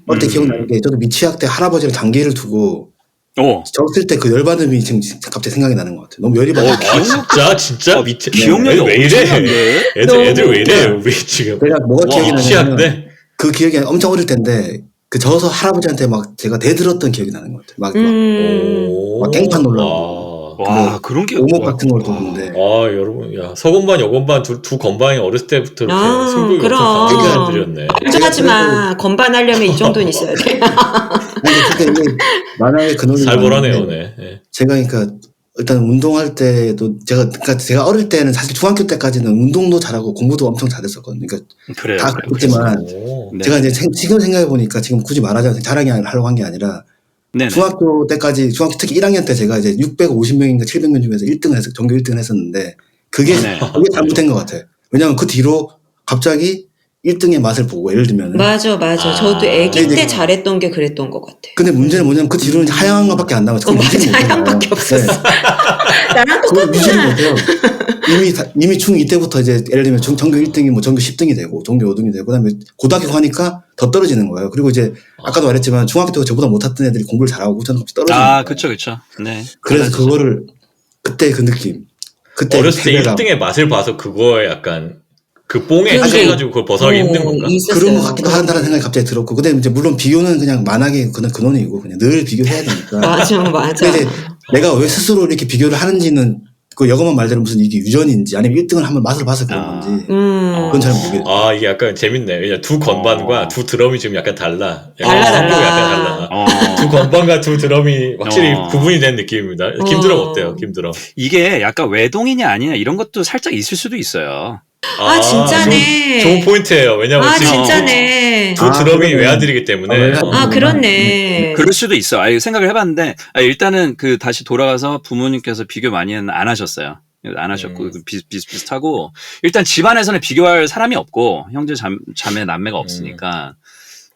어릴 때 기억나는 게 저도 미취학 때 할아버지랑 장기를 두고 오. 졌을 때 그 열받음이 지금 갑자기 생각이 나는 것 같아요. 너무 열이 받아. 진짜? 밑에. 기억력이 왜 이래? 엄청난데? 애들 왜 이래? 너무 우리 지금. 내가 뭐가 기억이 미취학 나냐면 때? 그 기억이 엄청 어릴 때인데 그 져서 할아버지한테 막 제가 대들었던 기억이 나는 것 같아요. 막 깽판 놀라고. 와, 그런 게 오목 같은 걸 두는데. 여러분, 야, 서건반, 여건반 두 건반이 어렸을 때부터 이렇게 승부욕이 그럼. 엄청 강한 사람들이었네. 걱정하지 마. 건반하려면 이 정도는 있어야 돼. 아니 근데 이게 만약에 그 노래 살벌하네요, 네. 네. 제가 그러니까 일단 운동할 때도 제가 어릴 때는 사실 중학교 때까지는 운동도 잘하고 공부도 엄청 잘했었거든요. 그러니까 그래요. 다 그렇지만 오. 네. 제가 이제 지금 생각해 보니까 지금 굳이 말하자면 자랑하려고 한 게 아니라 네네. 중학교 때까지 특히 1학년 때 제가 이제 650명인가 700명 중에서 1등을 했어 전교 1등을 했었는데 그게 네. 잘못된 것 같아요. 왜냐하면 그 뒤로 갑자기 1등의 맛을 보고 예를 들면 맞아. 저도 애기 네네. 때 잘했던 게 그랬던 것 같아. 근데 문제는 뭐냐면 그 뒤로는 하향한 것밖에 안 남았어. 그걸 유지를 맞아. 못해요. 하얀밖에 없었어. 네. 나랑 그걸 유지를 똑같구나. 못해요. 이미 중2 때부터 이제 예를 들면 전교 1등이 뭐 전교 10등이 되고 전교 5등이 되고 그다음에 고등학교 가니까 더 떨어지는 거예요. 그리고 이제 아까도 말했지만 중학교 때 저보다 못했던 애들이 공부를 잘하고 저는 갑자기 떨어지는 거예요. 그쵸. 네. 그래서 그거를 그때 그 느낌. 그때 어렸을 때 패배감. 1등의 맛을 봐서 그거에 약간 그 뽕에 그게- 취해가지고 그걸 벗어나기 힘든 건가? 있었어요. 그런 것 같기도 한다는 생각이 갑자기 들었고 근데 이제 물론 비교는 그냥 만약에 그는 근원이고 그냥 늘 비교해야 되니까. 맞아. 근데 이제 내가 왜 스스로 이렇게 비교를 하는지는 그 여거만 말대로 무슨 이게 유전인지 아니면 1등을 한번 맛을 봐서 그런 건지 그건 잘 모르겠어요. 이게 약간 재밌네. 왜냐 두 건반과 두 드럼이 지금 약간 달라. 달라. 성격이 약간 달라. 두 건반과 두 드럼이 확실히 구분이 된 느낌입니다. 김드럼 어때요? 김드럼. 이게 약간 외동이냐 아니냐 이런 것도 살짝 있을 수도 있어요. 진짜네. 좋은 포인트예요. 왜냐면 지금 진짜네. 두 드럼이 그러네. 외아들이기 때문에. 그렇네. 그럴 수도 있어. 생각을 해봤는데 일단은 다시 돌아가서 부모님께서 비교 많이는 안 하셨어요. 안 하셨고 비슷비슷하고 일단 집안에서는 비교할 사람이 없고 형제 자매 남매가 없으니까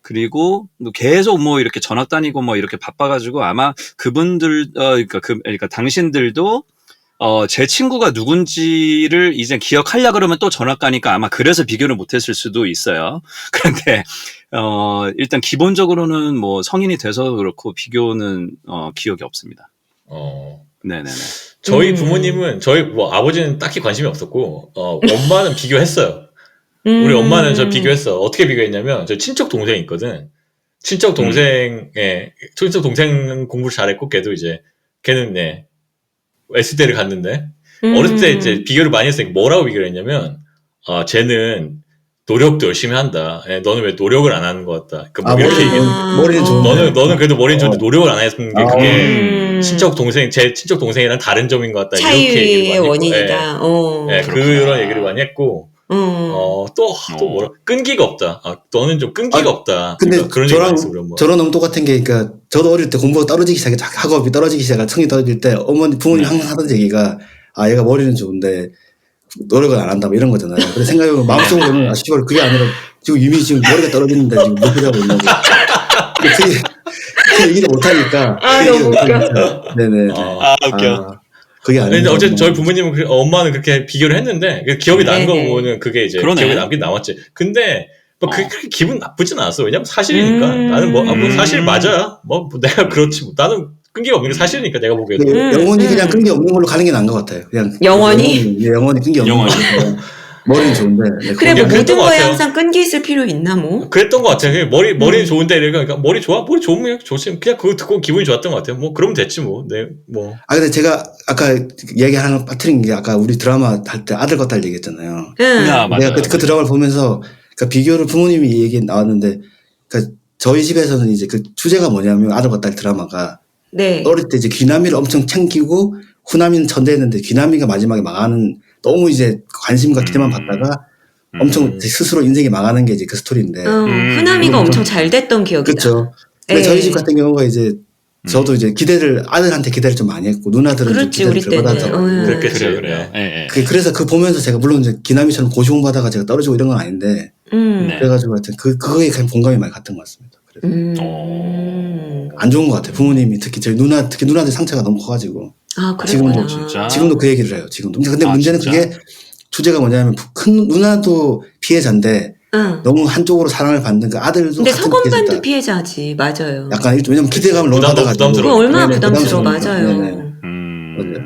그리고 계속 뭐 이렇게 전학 다니고 뭐 이렇게 바빠가지고 아마 그분들 그러니까 당신들도 제 친구가 누군지를 이제 기억하려 그러면 또 전학 가니까 아마 그래서 비교를 못했을 수도 있어요. 그런데 일단 기본적으로는 뭐 성인이 돼서 그렇고 비교는 기억이 없습니다. 네네네. 저희 부모님은 저희 뭐 아버지는 딱히 관심이 없었고 엄마는 비교했어요. 우리 엄마는 저 비교했어. 어떻게 비교했냐면 저 친척 동생이 있거든. 친척 동생은 공부를 잘했고 걔는 S대를 갔는데 어렸을 때 이제 비교를 많이 했으니까 뭐라고 비교를 했냐면 쟤는 노력도 열심히 한다. 예, 너는 왜 노력을 안 하는 것 같다. 그러니까 뭐 이렇게 머리는, 얘기해. 머리는 좋은데. 너는 그래도 머리는 좋은데 노력을 안 했는 게 그게 음. 제 친척 동생이랑 다른 점인 것 같다. 이렇게 차이의 얘기를 많이 했고, 원인이다. 예, 그렇구나. 그런 얘기를 많이 했고, 또 뭐라, 끈기가 없다. 너는 좀 끈기가 없다. 근데 그러니까 그런 얘기 많이 했어, 우리 엄마. 저랑 너무 똑같은 게, 그러니까 저도 어릴 때 공부가 떨어지기 시작해, 학업이 떨어지기 시작해, 성이 떨어질 때 부모님 항상 하던 얘기가, 얘가 머리는 좋은데 노력을 안 한다, 뭐 이런 거잖아요. 그래서 생각해보면 마음속으로는 씨발 그게 아니라 지금 이미 지금 머리가 떨어지는데 지금 못 하고 있냐고. 그 얘기를 못 하니까. 너무 웃겨. 네네. 웃겨. 그게 근데 아니라. 어쨌든 저희 부모님은 엄마는 그렇게 비교를 했는데 기억이 나는 거 네네. 보면 그게 이제 그러네. 기억에 남긴 남았지. 근데 뭐 그렇게 기분 나쁘진 않았어. 왜냐면 사실이니까. 나는 뭐 사실 맞아야. 뭐 내가 그렇지. 뭐. 나는 끈기가 없는 게 사실이니까 내가 보기에도. 영원히 그냥 끈기 없는 걸로 가는 게 나은 것 같아요. 그냥 영원히? 영원히 끈기 없는 영원히. 걸로. 머리는 좋은데. 네, 그래, 뭐 그랬던 모든 것 거에 같아요. 항상 끈기 있을 필요 있나, 뭐? 그랬던 것 같아요. 머리는 좋은데 그러니까 머리 좋아? 머리 좋으면 좋지. 그냥 그거 듣고 기분이 좋았던 것 같아요. 뭐 그러면 됐지 뭐. 네, 뭐. 근데 제가 아까 얘기하는 빠뜨린 게 아까 우리 드라마 할 때 아들과 딸 얘기했잖아요. 응. 야, 맞아요. 내가 그 드라마를 보면서 그러니까 비교를 부모님이 얘기 나왔는데 그러니까 저희 집에서는 이제 그 주제가 뭐냐면 아들과 딸 드라마가 네. 어릴 때 이제 귀남이를 엄청 챙기고 후남이는 천대했는데 귀남이가 마지막에 망하는 너무 이제 관심과 기대만 받다가 엄청 스스로 인생이 망하는 게 이제 그 스토리인데. 후남이가 엄청 잘 됐던 기억이다. 그렇죠. 근데 네. 저희 집 같은 경우가 이제 저도 이제 아들한테 기대를 좀 많이 했고 누나들은 좀 그렇지, 기대를 우리 덜 때는. 받았잖아요. 그랬겠지. 그래요. 예. 그래서 그 보면서 제가 물론 이제 기남이처럼 고시공 받아가 제가 떨어지고 이런 건 아닌데 네. 그래가지고 하여튼 그거에 그냥 공감이 많이 갔던 것 같습니다. 그래서 안 좋은 것 같아요. 부모님이 특히 누나들 상처가 너무 커가지고 그랬구나. 진짜? 지금도 그 얘기를 해요. 지금도. 근데 문제는 진짜? 그게 주제가 뭐냐면 큰 누나도 피해자인데 너무 한쪽으로 사랑을 받는 그 아들도 근데 같은 서건반도 피해자다. 피해자지, 맞아요. 약간 왜냐면 기대감을 너무 받아가지고. 부담스러워. 그거 얼마나 네네, 부담스러워, 부담스러우니까. 맞아요. 네네.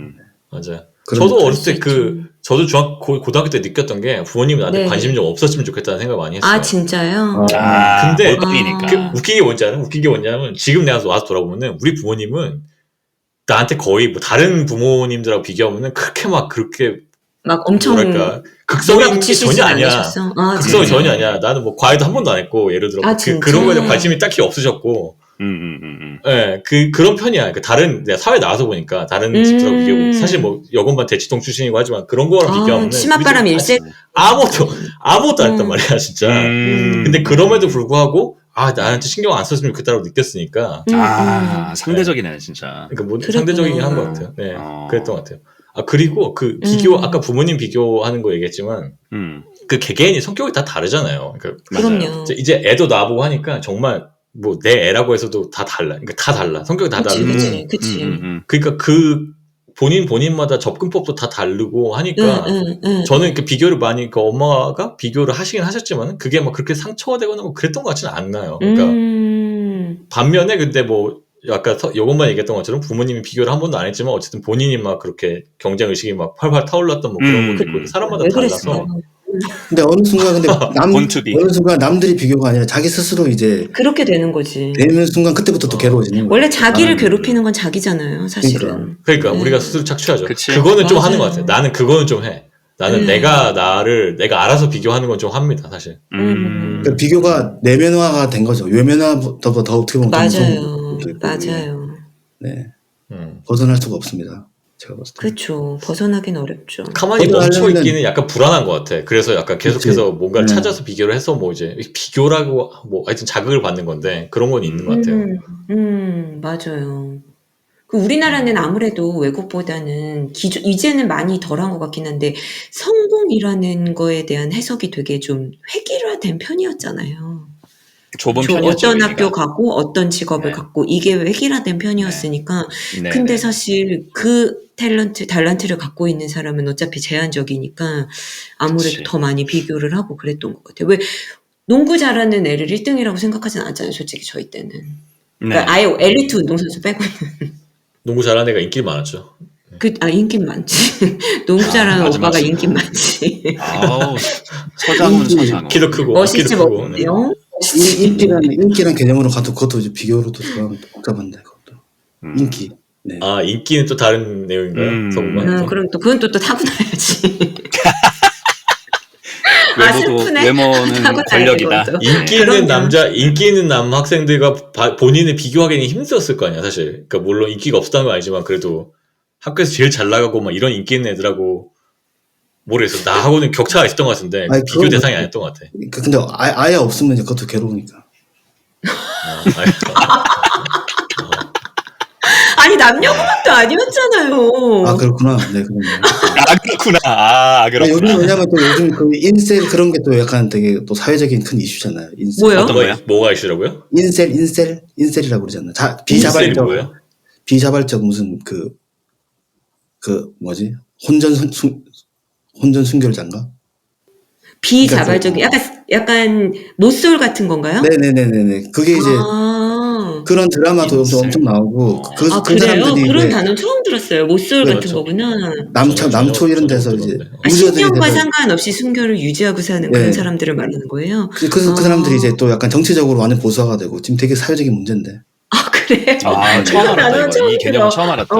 맞아요. 그런 저도 어렸을 때 있죠. 저도 고등학교 때 느꼈던 게 부모님이 나한테 네. 관심이 좀 없었으면 좋겠다는 생각을 많이 했어요. 진짜요? 근데 월등이니까. 웃긴 게 뭔지 알아? 웃긴 게 뭐냐면 지금 내가 와서 돌아보면은 우리 부모님은 나한테 거의 뭐 다른 부모님들하고 비교하면은 그렇게 막 엄청 뭐랄까 극성인 게 몰아붙이시진 전혀 아니야. 않으셨어? 극성이 진짜요? 전혀 아니야. 나는 뭐 과외도 한 번도 안 했고 예를 들어 진짜? 그런 거에 대한 관심이 딱히 없으셨고. 예, 그런 편이야. 내가 사회 나와서 보니까 다른 집들하고 비교하고 사실 뭐 여건반 대치동 출신이고 하지만 그런 거랑 비교하면 치맛바람 일세 아무것도 안 했단 말이야, 진짜. 근데 그럼에도 불구하고 나한테 신경 안 썼으면 좋겠다고 느꼈으니까. 상대적이네, 진짜. 그러니까 뭐 그랬구나. 상대적이긴 한 것 같아요. 네, 그랬던 것 같아요. 그리고 그 아까 부모님 비교하는 거 얘기했지만 그 개개인이 성격이 다 다르잖아요. 그럼요. 이제 애도 나보고 하니까 정말 뭐 내 애라고 해서도 다 달라. 그러니까 다 달라. 성격이 다 다르고. 그치. 그러니까 본인마다 접근법도 다 다르고 하니까 저는 이렇게 비교를 많이 엄마가 비교를 하시긴 하셨지만 그게 막 그렇게 상처가 되거나 뭐 그랬던 것 같지는 않나요. 그러니까 반면에 근데 뭐 아까 요것만 얘기했던 것처럼 부모님이 비교를 한 번도 안 했지만 어쨌든 본인이 막 그렇게 경쟁 의식이 막 활활 타올랐던 뭐 그런 것도 있고 사람마다 왜 달라서. 그랬어요? 근데 어느 순간 본투비. 어느 순간 남들이 비교가 아니라 자기 스스로 이제 그렇게 되는 거지. 되는 순간 그때부터 또 괴로워지는 거예요. 원래 자기를 괴롭히는 건 자기잖아요, 사실은. 그러니까 우리가 스스로 착취하죠. 그치. 그거는 좀 맞아요. 하는 것 같아요. 나는 그거는 좀 해. 나는 내가 알아서 비교하는 건 좀 합니다, 사실. 그러니까 비교가 내면화가 된 거죠. 외면화보다 더 어떻게 보면 더 무서운 것도 있고, 맞아요. 네. 벗어날 수가 없습니다. 제가 봤을 때. 그렇죠. 벗어나긴 어렵죠. 가만히 멈춰 있기는 약간 불안한 것 같아. 그래서 약간 계속해서 뭔가를 찾아서 비교를 해서 뭐 이제 비교라고 뭐 하여튼 자극을 받는 건데 그런 건 있는 것 같아요. 맞아요. 우리나라는 아무래도 외국보다는 이제는 많이 덜한 것 같긴 한데 성공이라는 거에 대한 해석이 되게 좀 획일화된 편이었잖아요. 좁은 편이었죠. 어떤 학교 가고 어떤 직업을 갖고 이게 획일화된 편이었으니까 근데 사실 그 달란트를 갖고 있는 사람은 어차피 제한적이니까 아무래도 더 많이 비교를 하고 그랬던 것 같아요. 왜 농구 잘하는 애를 1등이라고 생각하진 않잖아요. 솔직히 저희 때는. 그러니까 아예 엘리트 운동선수 빼고는. 농구 잘하는 애가 인기 많았죠. 인긴 많지. 농구 잘하는 오빠가 인기 많지. 서장훈. 키도 크고. 멋있지, 인기란 개념으로 가도 그것도 이제 비교로도 들어가면 복잡한데 그것도. 인기. 네. 인기는 또 다른 내용인가요? 그럼 또 그건 또 타고나야지. 슬프네. 외모는 타고나야 권력이다. 되거든. 인기 있는 그럼요. 인기 있는 남 학생들과 본인을 비교하기는 힘들었을 거 아니야, 사실. 그러니까 물론 인기가 없었다는 건 아니지만 그래도 학교에서 제일 잘 나가고 막 이런 인기 있는 애들하고 모르겠어. 나하고는 격차가 있었던 것 같은데 아니, 비교 그건 대상이 아니었던 것 같아. 근데 아예 없으면 이제 그것도 괴로우니까. 아니, 아니 남녀공학도 아니었잖아요. 아, 그렇구나. 네, 그렇네요. 그렇구나. 요즘 그렇구나. 왜냐면 또 요즘 그 인셀 그런 게 또 약간 되게 또 사회적인 큰 이슈잖아요. 인셀. 뭐요? 어떤 거야? 뭐가 이슈라고요? 인셀이라고 그러잖아요. 인셀이 비자발적, 뭐예요? 무슨 뭐지? 혼전 순결자인가? 비자발적인 약간 모쏠 같은 건가요? 네네네네네. 그게 이제 그런 드라마도 인셀. 엄청 나오고 그 그래요? 사람들이 그런 이제 단어 처음 들었어요. 모쏠 같은 그렇죠. 거구나. 남초 이런 데서 전혀 이제 모르겠는데. 유저들이 신념과 돼서 상관없이 순결을 유지하고 사는 네. 그런 사람들을 말하는 거예요. 그 사람들이 이제 또 약간 정치적으로 완전 보수화가 되고 지금 되게 사회적인 문제인데. 그래요? 처음 알았다. 나는 이거. 이 개념은 처음 알았다.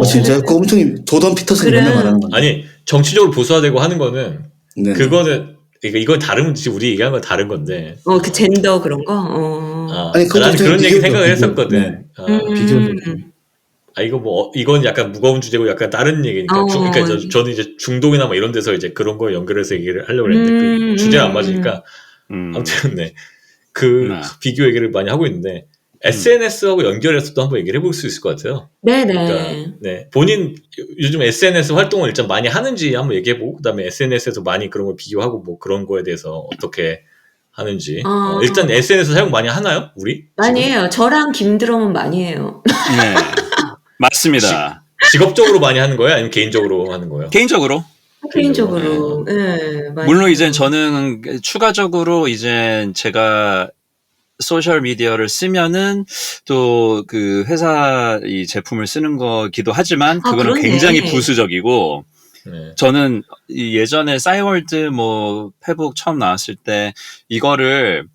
진짜 그 엄청 조던 피터슨 그래. 맨날 말하는 건데. 아니 정치적으로 보수화되고 하는 거는 네. 그거는 이건 다른 우리 얘기한 건 다른 건데. 그 젠더 그런 거. 아니, 그것도 나는 좀 그런 얘기 비교죠, 생각을 비교. 했었거든. 네. 비교죠. 이건 약간 무거운 주제고 약간 다른 얘기니까. 그러니까 저는 이제 중동이나 뭐 이런 데서 이제 그런 거 연결해서 얘기를 하려고 했는데 그 주제가 안 맞으니까 아무튼 네. 비교 얘기를 많이 하고 있는데 SNS하고 연결해서도 한번 얘기를 해볼 수 있을 것 같아요. 네네. 그러니까 네. 본인 요즘 SNS 활동을 일단 많이 하는지 한번 얘기해보고 그다음에 SNS에서 많이 그런 걸 비교하고 뭐 그런 거에 대해서 어떻게 하는지. 일단 SNS 사용 많이 하나요? 우리? 많이 지금? 해요. 저랑 김드럼은 많이 해요. 네. 맞습니다. 직업적으로 많이 하는 거예요? 아니면 개인적으로 하는 거예요? 개인적으로. 개인적으로. 네. 물론 이제 저는 추가적으로 이제 제가 소셜 미디어를 쓰면은 또 그 회사 이 제품을 쓰는 거기도 하지만 그거는 그러네. 굉장히 부수적이고 네. 저는 예전에 싸이월드 뭐 페북 처음 나왔을 때 이거를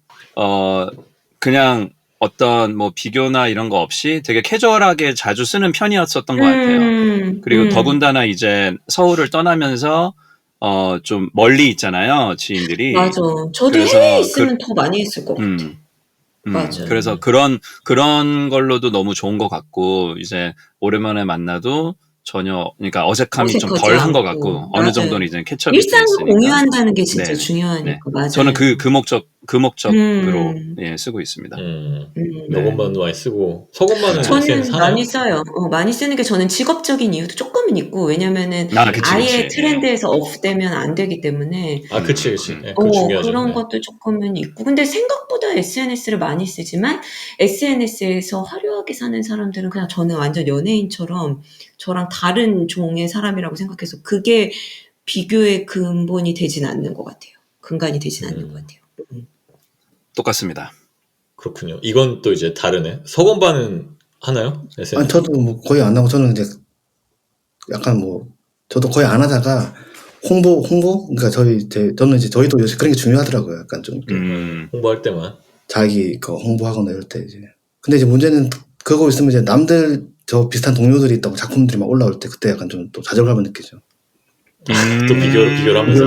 그냥 어떤 뭐 비교나 이런 거 없이 되게 캐주얼하게 자주 쓰는 편이었었던 것 같아요. 그리고 더군다나 이제 서울을 떠나면서 좀 멀리 있잖아요, 지인들이. 맞아. 저도 그래서 해외에 있으면 더 많이 했을 것 같아. 맞아요. 그래서 그런 걸로도 너무 좋은 것 같고 이제 오랜만에 만나도 전혀 그러니까 어색함이 좀 덜 한 것 같고 어느 정도는 이제 캐치업이 돼 일상을 있으니까. 공유한다는 게 진짜 네. 중요하니까. 네. 맞아요. 저는 그 목적으로 쓰고 있습니다. 이것만 많이 쓰고 속옷만은 저는 SNS 하나요? 많이 써요. 많이 쓰는 게 저는 직업적인 이유도 조금은 있고 왜냐면은 아예 트렌드에서 없되면 안 되기 때문에. 그치. 네, 그거 중요하죠. 그런 네. 것도 조금은 있고. 근데 생각보다 SNS를 많이 쓰지만 SNS에서 화려하게 사는 사람들은 그냥 저는 완전 연예인처럼 저랑 다른 종의 사람이라고 생각해서 그게 비교의 근본이 되진 않는 것 같아요. 근간이 되진 않는 것 같아요. 똑같습니다. 그렇군요. 이건 또 이제 다르네. 석원반은 하나요? SNS? 아니, 저도 뭐 거의 안 하고 저는 이제 약간 저도 거의 안 하다가 홍보? 그러니까 저는 이제 저희도 요새 그런 게 중요하더라고요. 약간 좀 홍보할 때만. 자기 홍보하거나 이럴 때 이제. 근데 이제 문제는 그거 있으면 이제 남들 저 비슷한 동료들이 있다고 작품들이 막 올라올 때 그때 약간 좀 또 좌절감을 느끼죠. 또 비교를 하면서.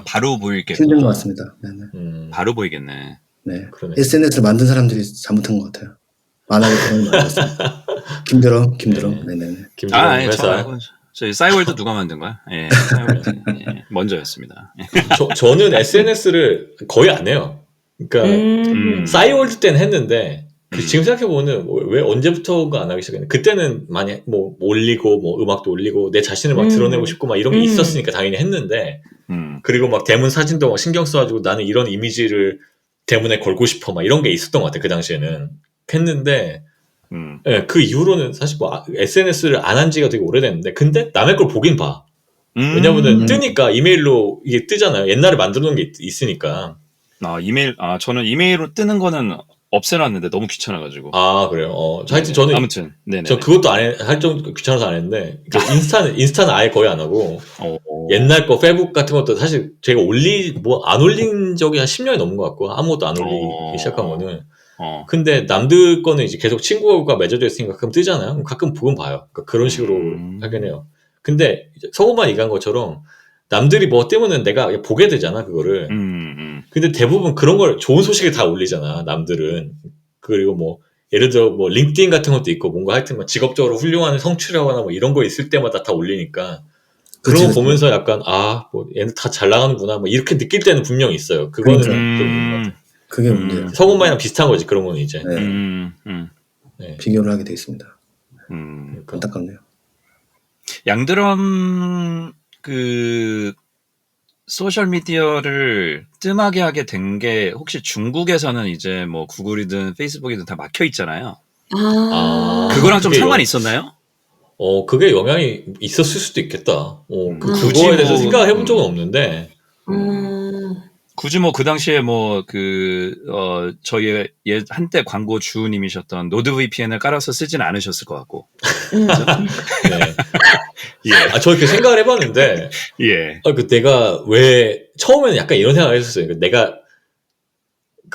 바로 보이겠구나. 힘든 것 같습니다. 네네. 바로 보이겠네. 네. 그러네. SNS를 만든 사람들이 잘못한 것 같아요. 만화를 그런 거 만들었습니다. 김드럼. 네네네. 김드럼 회사. 저희 싸이월드 누가 만든 거야? 예, 싸이월드 먼저였습니다. 저는 SNS를 거의 안 해요. 그러니까 싸이월드 때는 했는데 지금 생각해보면 왜 언제부터가 안 하기 시작했나. 그때는 많이 올리고 음악도 올리고 내 자신을 막 드러내고 싶고 막 이런 게 있었으니까 당연히 했는데 그리고 막 대문 사진도 막 신경 써가지고 나는 이런 이미지를 대문에 걸고 싶어 막 이런 게 있었던 것 같아. 그 당시에는 했는데 네, 그 이후로는 사실 SNS를 안 한 지가 되게 오래됐는데 근데 남의 걸 보긴 봐. 왜냐면은 뜨니까 이메일로 이게 뜨잖아요. 옛날에 만들어 놓은 게 있으니까. 저는 이메일로 뜨는 거는 없애놨는데 너무 귀찮아가지고. 그래요. 하여튼 저는 아무튼 저 그것도 할 정도 귀찮아서 안 했는데 인스타는 아예 거의 안 하고 옛날 거 페북 같은 것도 사실 제가 안 올린 적이 한 10년이 넘은 것 같고 아무것도 안 올리기 시작한 거는. 근데 남들 거는 이제 계속 친구가 맺어져 있으니까 가끔 뜨잖아요. 가끔 보긴 봐요. 그러니까 그런 식으로 하긴 해요. 근데 서구만 얘기한 것처럼 남들이 뭐 때문에 내가 보게 되잖아, 그거를. 근데 대부분 그런 걸 좋은 소식을 다 올리잖아, 남들은. 그리고 뭐 예를 들어 뭐 링크드인 같은 것도 있고 뭔가 하여튼 뭐 직업적으로 훌륭한 성취하거나 뭐 이런 거 있을 때마다 다 올리니까 그런 거 그치. 보면서 약간 뭐 얘는 다 잘 나가는구나 뭐 이렇게 느낄 때는 분명히 있어요. 그거는 좀 있는 것 같아요. 그게 문제예요. 성우만이랑 비슷한 거지, 그런 거는 이제. 네. 네. 비교를 하게 돼 있습니다. 그러니까. 안타깝네요. 양드럼 그 소셜 미디어를 뜸하게 하게 된 게 혹시 중국에서는 이제 뭐 구글이든 페이스북이든 다 막혀 있잖아요. 그거랑 좀 그게 상관이 있었나요? 그게 영향이 있었을 수도 있겠다. 굳이 그거에 대해서 뭐, 생각을 해본 적은 없는데. 굳이 뭐 그 당시에 뭐 저희 한때 광고 주님이셨던 노드VPN을 깔아서 쓰진 않으셨을 것 같고. 네. 예. 저 이렇게 생각을 해봤는데, 예. 내가 왜, 처음에는 약간 이런 생각을 했었어요. 내가,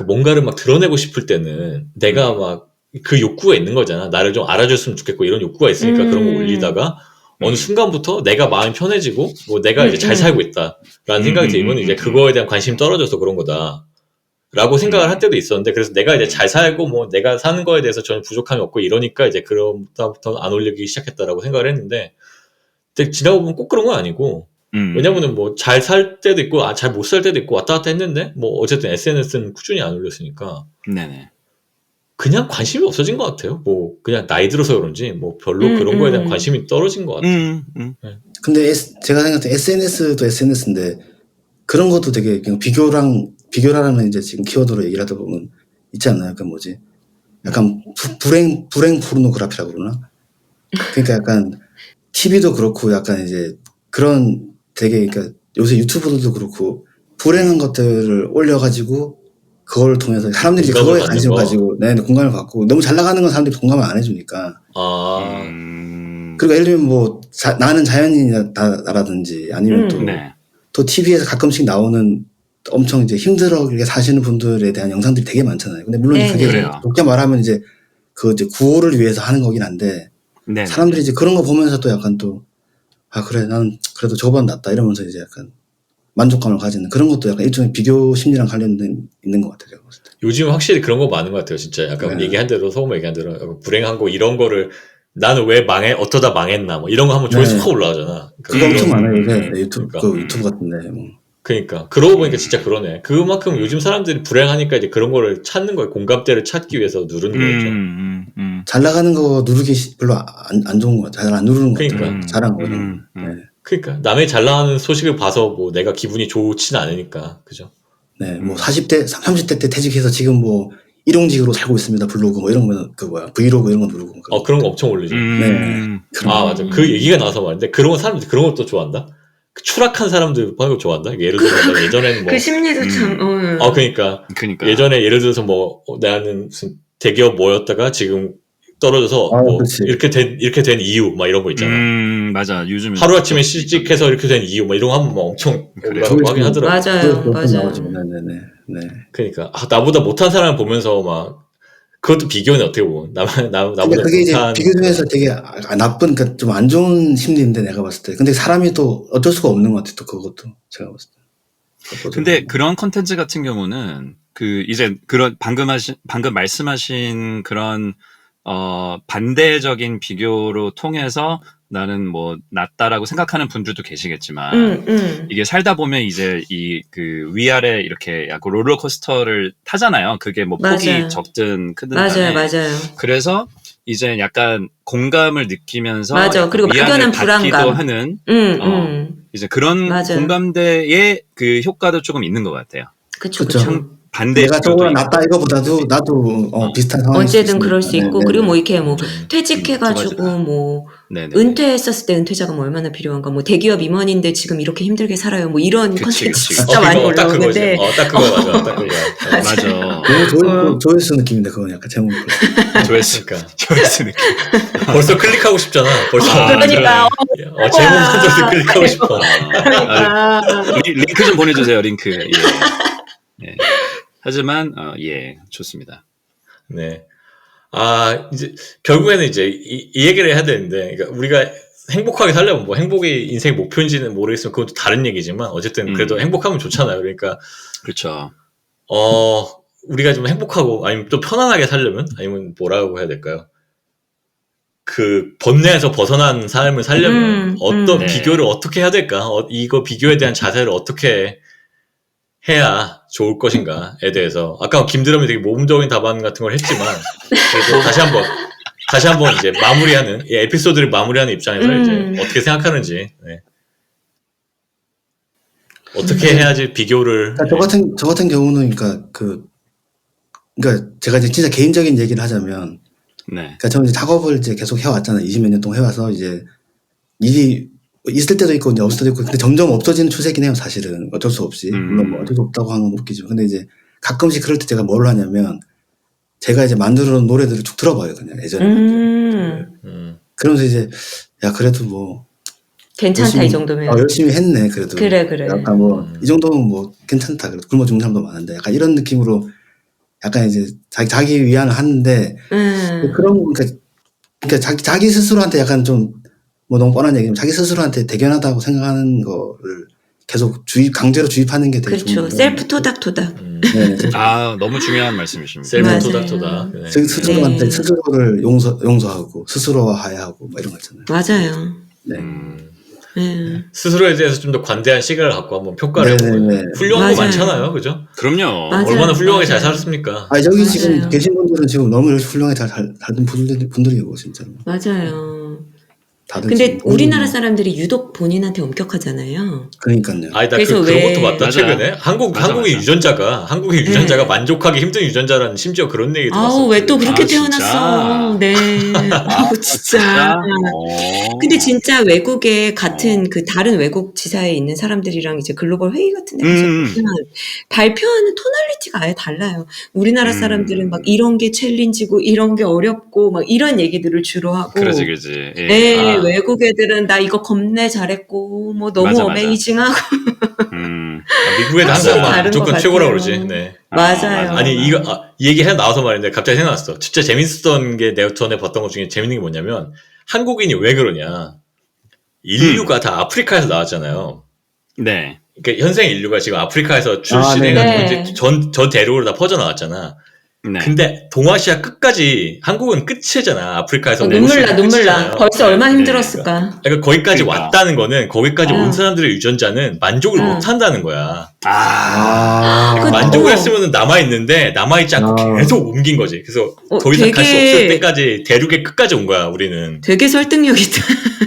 뭔가를 막 드러내고 싶을 때는, 내가 막, 그 욕구가 있는 거잖아. 나를 좀 알아줬으면 좋겠고, 이런 욕구가 있으니까 그런 거 올리다가, 어느 순간부터 내가 마음이 편해지고, 뭐 내가 이제 잘 살고 있다. 라는 생각이 들면, 이제 그거에 대한 관심이 떨어져서 그런 거다. 라고 생각을 할 때도 있었는데, 그래서 내가 이제 잘 살고, 뭐 내가 사는 거에 대해서 전혀 부족함이 없고, 이러니까 이제 그러다부터 안 올리기 시작했다라고 생각을 했는데, 근데 지나고 보면 꼭 그런 건 아니고, 왜냐면은 뭐 잘 살 때도 있고, 잘 못 살 때도 있고, 왔다 갔다 했는데, 뭐 어쨌든 SNS는 꾸준히 안 올렸으니까, 네네. 그냥 관심이 없어진 것 같아요. 뭐, 그냥 나이 들어서 그런지, 뭐 별로 그런 거에 대한 관심이 떨어진 것 같아요. 근데 제가 생각할 때 SNS도 SNS인데 그런 것도 되게 그냥 비교라는 이제 지금 키워드로 얘기를 하다 보면 있지 않나요? 약간 뭐지? 약간 불행 포르노그래피라고 그러나? 그러니까 약간 TV도 그렇고 약간 이제 그런 되게 그러니까 요새 유튜버들도 그렇고 불행한 것들을 올려가지고 그걸 통해서 사람들이 이제 공감을 그거에 받는 관심을 거. 가지고 공감을 받고 너무 잘 나가는 건 사람들이 공감을 안 해주니까. 그리고 예를 들면 뭐 나는 자연인이다라든지 아니면 또 TV에서 가끔씩 나오는 엄청 이제 힘들게 사시는 분들에 대한 영상들이 되게 많잖아요. 근데 물론 그게 좋게 말하면 이제 이제 구호를 위해서 하는 거긴 한데 사람들이 이제 그런 거 보면서 또 약간 또 그래 난 그래도 저거보다 낫다 이러면서 이제 약간 만족감을 가지는 그런 것도 약간 일종의 비교 심리랑 관련된 있는 것 같아요. 제가 봤을 때. 요즘 확실히 그런 거 많은 것 같아요. 진짜 약간 얘기한 대로, 소금 얘기한 대로 약간 불행한 거 이런 거를 나는 왜 어쩌다 망했나 뭐 이런 거 한번 조회수 확 올라가잖아. 그거 엄청 많아요. 요새 유튜브 같은데. 뭐. 그러니까 그러고 보니까 진짜 그러네. 그만큼 요즘 사람들이 불행하니까 이제 그런 거를 찾는 거예요. 공감대를 찾기 위해서 누르는 거죠. 잘 나가는 거 누르기 별로 안 좋은 것 같아요. 잘 안 누르는 것 같아요. 잘한 거 이런 거. 그러니까 남의 잘 나가는 소식을 봐서 뭐 내가 기분이 좋지는 않으니까, 그죠? 네, 뭐 40대, 30대 때 퇴직해서 지금 뭐 일용직으로 살고 있습니다. 블로그 뭐 이런 거면 브이로그 이런 거 누르고. 그런 거 엄청 올리죠. 네. 맞아. 그 얘기가 나와서 말인데 그런 거 사람들이 그런 것도 좋아한다. 추락한 사람들 하는 거 좋아한다. 예를 들어서 예전에는 뭐 그 심리도 참. 그러니까 그러니까. 예전에 예를 들어서 뭐 나는 무슨 대기업 모였다가 지금 떨어져서 뭐 그렇지. 이렇게 된 이유 막 이런 거 있잖아. 맞아. 요즘 하루 아침에 실직해서 이렇게 된 이유 막 이런 거 하면 막 엄청 올라가고 하긴 하더라고. 맞아요. 네. 그러니까 나보다 못한 사람을 보면서 막 그것도 비교는 어떻게 보면 나보다 그게 이제 못한 비교 중에서 되게 나쁜 그러니까 좀 안 좋은 심리인데 내가 봤을 때. 근데 사람이 또 어쩔 수가 없는 것 같아. 또 그것도 제가 봤을 때. 근데 그런 컨텐츠 같은 경우는 이제 그런 방금 말씀하신 그런 반대적인 비교로 통해서 나는 뭐 낫다라고 생각하는 분들도 계시겠지만 이게 살다 보면 이제 위아래 이렇게 약간 롤러코스터를 타잖아요. 그게 뭐 폭이 적든 크든 간에. 맞아요. 그래서 이제 약간 공감을 느끼면서 그리고 막연한 불안감 하는 이제 그런 맞아요. 공감대의 그 효과도 조금 있는 것 같아요. 그쵸. 반대 내가 저거랑 낫다 이거보다도 나도 비슷한 상황이 언제든 그럴 수 있고 그리고 뭐 이렇게 뭐 퇴직해가지고 뭐 은퇴했었을 때 은퇴자가 뭐 얼마나 필요한가 뭐 대기업 임원인데 지금 이렇게 힘들게 살아요 뭐 이런 컨텐츠 진짜 많이 올라오는데 딱 그거야 맞아. 맞아. 조회수 느낌인데 그건 약간 제목 조회수 느낌. 벌써 클릭하고 싶잖아. 그러니까 제목부터 클릭하고 싶어. 그러니까 링크 좀 보내주세요. 링크. 예. 하지만 좋습니다. 네. 이제 결국에는 이제 이 얘기를 해야 되는데, 그러니까 우리가 행복하게 살려면 뭐 행복이 인생의 목표인지는 모르겠으면 그건 또 다른 얘기지만 어쨌든 그래도 행복하면 좋잖아요. 그러니까 그렇죠. 우리가 좀 행복하고 아니면 또 편안하게 살려면 아니면 뭐라고 해야 될까요? 그 번뇌에서 벗어난 삶을 살려면 어떤 네. 비교를 어떻게 해야 될까? 이거 비교에 대한 자세를 어떻게 해야 좋을 것인가에 대해서 아까 김드럼이 되게 모범적인 답안 같은 걸 했지만 그래도 다시 한번 이제 마무리하는 이 에피소드를 마무리하는 입장에서 이제 어떻게 생각하는지 어떻게 해야지 비교를 그러니까 저 같은 경우는 그러니까 제가 이제 진짜 개인적인 얘기를 하자면 네. 그러니까 저는 이제 작업을 이제 계속 해왔잖아요. 20몇 년 동안 해와서 이제 일이 있을 때도 있고 이제 없을 때도 있고 근데 점점 없어지는 추세긴 해요. 사실은 어쩔 수 없이 물론 뭐 어쩔 수 없다고 하는 건 웃기죠. 근데 이제 가끔씩 그럴 때 제가 뭘 하냐면 제가 이제 만들어 놓은 노래들을 쭉 들어봐요. 그냥 예전에 그러면서 이제 야 그래도 뭐 괜찮다 열심히, 이 정도면. 열심히 했네 그래도. 그래. 약간 뭐 이 정도면 뭐 괜찮다. 그래도 굶어 죽는 사람도 많은데 약간 이런 느낌으로 약간 이제 자기 위안을 하는데 그런 그러니까 자기 스스로한테 약간 좀 뭐 너무 뻔한 얘기지만 자기 스스로한테 대견하다고 생각하는 거를 계속 강제로 주입하는 게 되게 그렇죠. 좋은 셀프 토닥토닥. 네. 아, 너무 중요한 말씀이십니다. 셀프 맞아요. 토닥토닥. 네. 스스로한테 네. 스스로를 용서하고 스스로와 화해하고 뭐 이런 거 있잖아요. 맞아요. 네. 스스로에 대해서 좀 더 관대한 시각을 갖고 한번 평가를 해보면 네네네. 훌륭한 거 맞아요. 많잖아요, 그죠? 그럼요. 맞아요. 얼마나 훌륭하게 잘 맞아요. 살았습니까? 아 여기 맞아요. 지금 계신 분들은 지금 너무 훌륭하게 잘 살던 분들이고 진짜로. 맞아요. 다들 근데 지금 우리나라 사람들이 유독 본인한테 엄격하잖아요. 그러니까요. 아니 나 그래서 그런 왜- 것도 봤다 맞아. 최근에 한국의 유전자가 만족하기 힘든 유전자라는 심지어 그런 얘기 들었어요. 아우 왜 또 그렇게 아, 진짜? 태어났어. 네. 아우 진짜. 근데 진짜 외국에 같은 그 다른 외국 지사에 있는 사람들이랑 이제 글로벌 회의 같은 데 가서 보면 발표하는 토널리티가 아예 달라요. 우리나라 사람들은 막 이런 게 챌린지고 이런 게 어렵고 막 이런 얘기들을 주로 하고 그러지. 예. 네, 외국 애들은 나 이거 겁내 잘했고 뭐 너무 맞아. 어메이징하고 미국에도 확실히 항상 막 다른 무조건 것 최고라고 같아요. 그러지. 네. 맞아요. 아니 이 얘기 해 나와서 말인데 갑자기 생각났어. 진짜 재밌었던 게 내가 전에 봤던 것 중에 재밌는 게 뭐냐면 한국인이 왜 그러냐. 인류가 다 아프리카에서 나왔잖아요. 네. 그러니까 현생 인류가 지금 아프리카에서 출신해가지고 네. 이제 전 대륙으로 다 퍼져 나왔잖아. 네. 근데 동아시아 끝까지 한국은 끝이잖아. 아프리카에서 눈물 나. 끝이잖아요. 벌써 네. 얼마나 힘들었을까. 그러니까 거기까지 그러니까. 왔다는 거는 거기까지 온 어. 사람들의 유전자는 만족을 못 한다는 거야. 그- 만족을 어. 했으면 남아있지 않고 계속 옮긴 거지. 그래서 더 이상 갈 수 되게- 없을 때까지 대륙의 끝까지 온 거야, 우리는. 되게 설득력이다.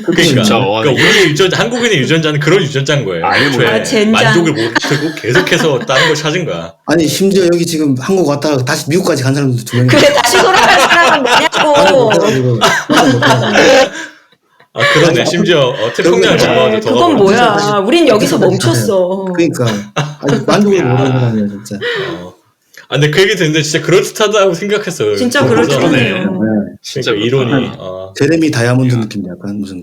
그러니까, 진짜, 와, 우리의 유전자, 한국인의 유전자는 그런 유전자인 거예요. 아니, 애초에 아, 젠장. 만족을 못 하고 계속해서 다른 걸 찾은 거야. 아니 심지어 여기 지금 한국 왔다가 다시 미국까지 간 사람들도 2명이 그래 다시 돌아갈 사람은 뭐냐고. 아, 그러네. 심지어 태평양을 건너가지고 더 그건 가버렸네. 뭐야. 우린 여기서 멈췄어. 그러니까 아니 만족을 모르는 사람이야 진짜. 근데 그 얘기 듣는데 진짜 그럴듯하다고 생각했어요. 진짜 보면서. 그럴듯하네요. 네. 진짜 그러니까 이론이. 그렇구나. 제레미 다이아몬드 느낌 약간 무슨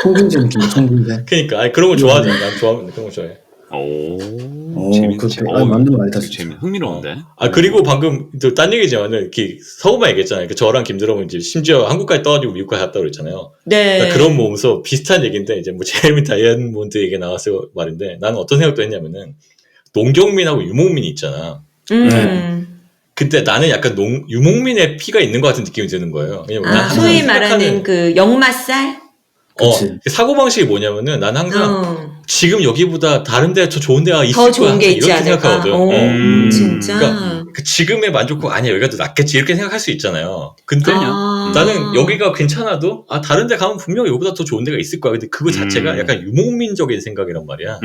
총균제 느낌이야 총균제. 그러니까 아니, 그런 거 좋아하지. 난 좋아하는데 그런 거 좋아해. 그렇게 만든 말이다 진짜. 흥미로운데. 그리고 방금 또 딴 얘기지만은 이렇게 서구만 얘기했잖아요. 저랑 김드럼은 이제 심지어 한국까지 떠가지고 미국까지 갔다 그랬잖아요. 네. 그러니까 그런 모험서 비슷한 얘기인데 이제 뭐 제레미 다이아몬드 얘기 나왔을 말인데 나는 어떤 생각도 했냐면은 농경민하고 유목민이 있잖아. 근데 나는 약간 유목민의 피가 있는 것 같은 느낌이 드는 거예요. 왜냐면 난 항상 소위 말하는 그 역맛살? 그치. 사고방식이 뭐냐면은 난 항상 지금 여기보다 다른 데 더 좋은 데가 있을 더 거야. 좋은 게 있지 이렇게 않을까? 생각하거든. 진짜. 그러니까 그 지금의 만족도 아니야 여기가 더 낫겠지 이렇게 생각할 수 있잖아요. 근데 아. 나는 여기가 괜찮아도 다른 데 가면 분명히 여기보다 더 좋은 데가 있을 거야. 근데 그거 자체가 약간 유목민적인 생각이란 말이야.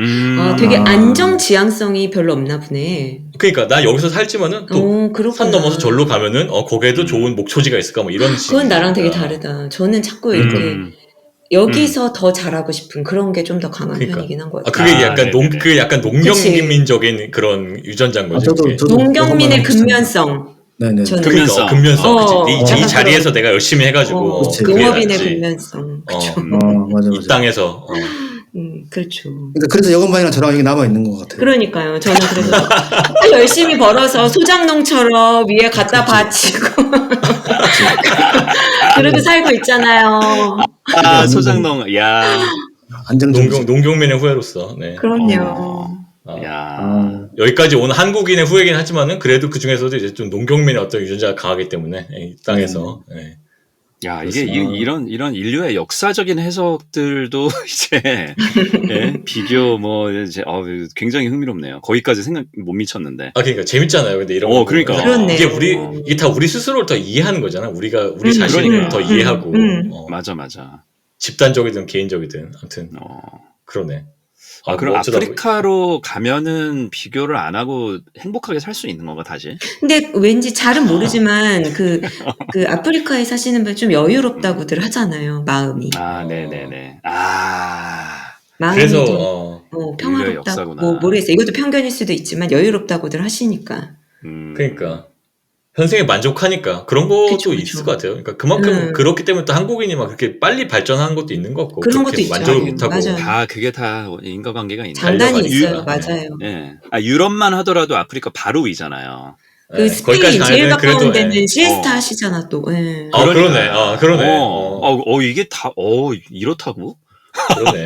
되게 안정 지향성이 별로 없나 보네. 그러니까 나 여기서 살지만은 또 그렇구나. 산 넘어서 절로 가면은 거기에도 좋은 목초지가 있을까 뭐 이런 식으로. 그건 나랑 되게 다르다. 저는 자꾸 이렇게 여기서 더 잘하고 싶은 그런 게 좀 더 강한 그러니까. 편이긴 한 것 같아요. 그게 약간 네네네. 그게 약간 농경민적인 그런 유전자인 거지. 그게. 농경민의 근면성. 네네. 저는 근면성. 근면성. 그치. 이 약간 자리에서 그런- 내가 열심히 해가지고. 그치. 그게 농업인의 낫지. 근면성. 그쵸. 맞아. 이 땅에서. 그렇죠. 그러니까 그래서 여건방이랑 저랑 이게 남아 있는 것 같아요. 그러니까요. 저는 그래서 열심히 벌어서 소장농처럼 위에 갖다 바치고 그러고 살고 있잖아요. 아, 소장농. 야. 안정적이지. 농경민의 후예로서. 네. 그럼요. 야. 여기까지 온 한국인의 후예긴 하지만은 그래도 그 중에서도 이제 좀 농경민의 어떤 유전자가 강하기 때문에 이 땅에서. 네. 야, 이게 이런 인류의 역사적인 해석들도 이제 예, 비교 뭐 이제 굉장히 흥미롭네요. 거기까지 생각 못 미쳤는데. 그러니까 재밌잖아요. 근데 이런 거 그러니까. 그렇네요. 이게 다 우리 스스로를 더 이해하는 거잖아. 우리가 우리 자신을 그러니까. 더 이해하고 맞아. 집단적이든 개인적이든 아무튼 그러네. 그럼 뭐 어쩌다 아프리카로 가면은 비교를 안 하고 행복하게 살 수 있는 건가 다시? 근데 왠지 잘은 모르지만 그 아프리카에 사시는 분 좀 여유롭다고들 하잖아요. 마음이. 네네네. 마음이 그래서 좀 평화롭다고 역사구나. 뭐 모르겠어요. 이것도 편견일 수도 있지만 여유롭다고들 하시니까. 그러니까 현생에 만족하니까 그런 것도 그쵸. 있을 것 같아요. 그러니까 그만큼 그렇기 때문에 또 한국인이 막 그렇게 빨리 발전하는 것도 있는 것 같고 그런 그렇게 것도 있죠. 만족을 못하고 맞아요. 다 그게 다 인과관계가 있는 장단이 달려가니까. 있어요. 맞아요. 예. 유럽만 하더라도 아프리카 바로 위잖아요. 그 스페인 거기까지 제일 가면은 가까운 그래도, 데는 예. 시에스타 하시잖아 또. 예. 그러네. 이게 다 이렇다고? 그러네.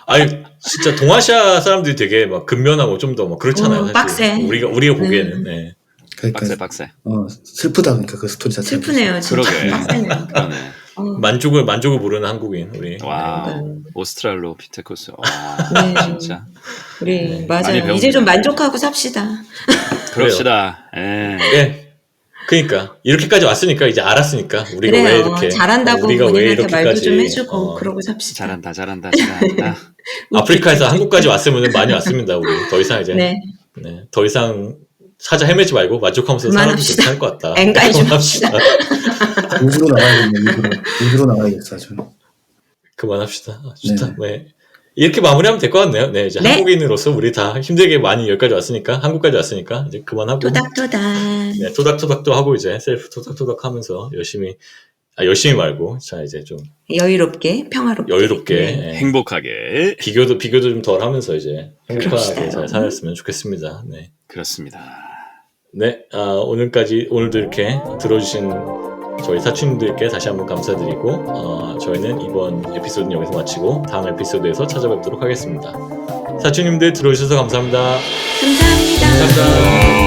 아니 진짜 동아시아 사람들이 되게 막 근면하고 좀 더 막 그렇잖아요. 사실. 빡세. 우리가 보기에는. 네. 그러니까 빡세. 슬프다 그러니까 그 스토리 자체가. 슬프네요. 진짜 그러게. 빡세네요. 그러네. 만족을 모르는 한국인 우리. 와우. 오스트랄로피테쿠스. 와, 네. 진짜. 우리 많이 맞아요. 배웁니다. 이제 좀 만족하고 삽시다. 그럽시다. 예. 예. 그러니까 이렇게까지 왔으니까 이제 알았으니까 우리가 왜 그래요. 이렇게 잘한다고 우리가 왜 본인한테 말도 좀 이렇게까지 해주고 그러고 삽시다. 잘한다. 아프리카에서 한국까지 왔으면 많이 왔습니다. 우리 더 이상 이제 네. 더 이상 찾아 헤매지 말고 만족하면서 살아도 그만합시다. 괜찮을 것 같다. 엔가이 좀 합시다. 우주로 나가야겠네. 우주로 나가야겠어 아주. 그만합시다. 좋다. 네. 이렇게 마무리하면 될 것 같네요. 네, 이제 네. 한국인으로서 우리 다 힘들게 많이 여기까지 왔으니까 한국까지 왔으니까 이제 그만하고 토닥토닥. 네, 토닥토닥도 하고 이제 셀프 토닥토닥 하면서 열심히 말고 자 이제 좀 여유롭게 평화롭게. 여유롭게 네. 예. 행복하게. 비교도 좀 덜 하면서 이제 행복하게 그럽시다. 잘 살았으면 좋겠습니다. 네. 그렇습니다. 네, 오늘도 이렇게 들어주신 저희 사촌님들께 다시 한번 감사드리고 저희는 이번 에피소드는 여기서 마치고 다음 에피소드에서 찾아뵙도록 하겠습니다. 사촌님들 들어주셔서 감사합니다. 감사합니다. 감사합니다.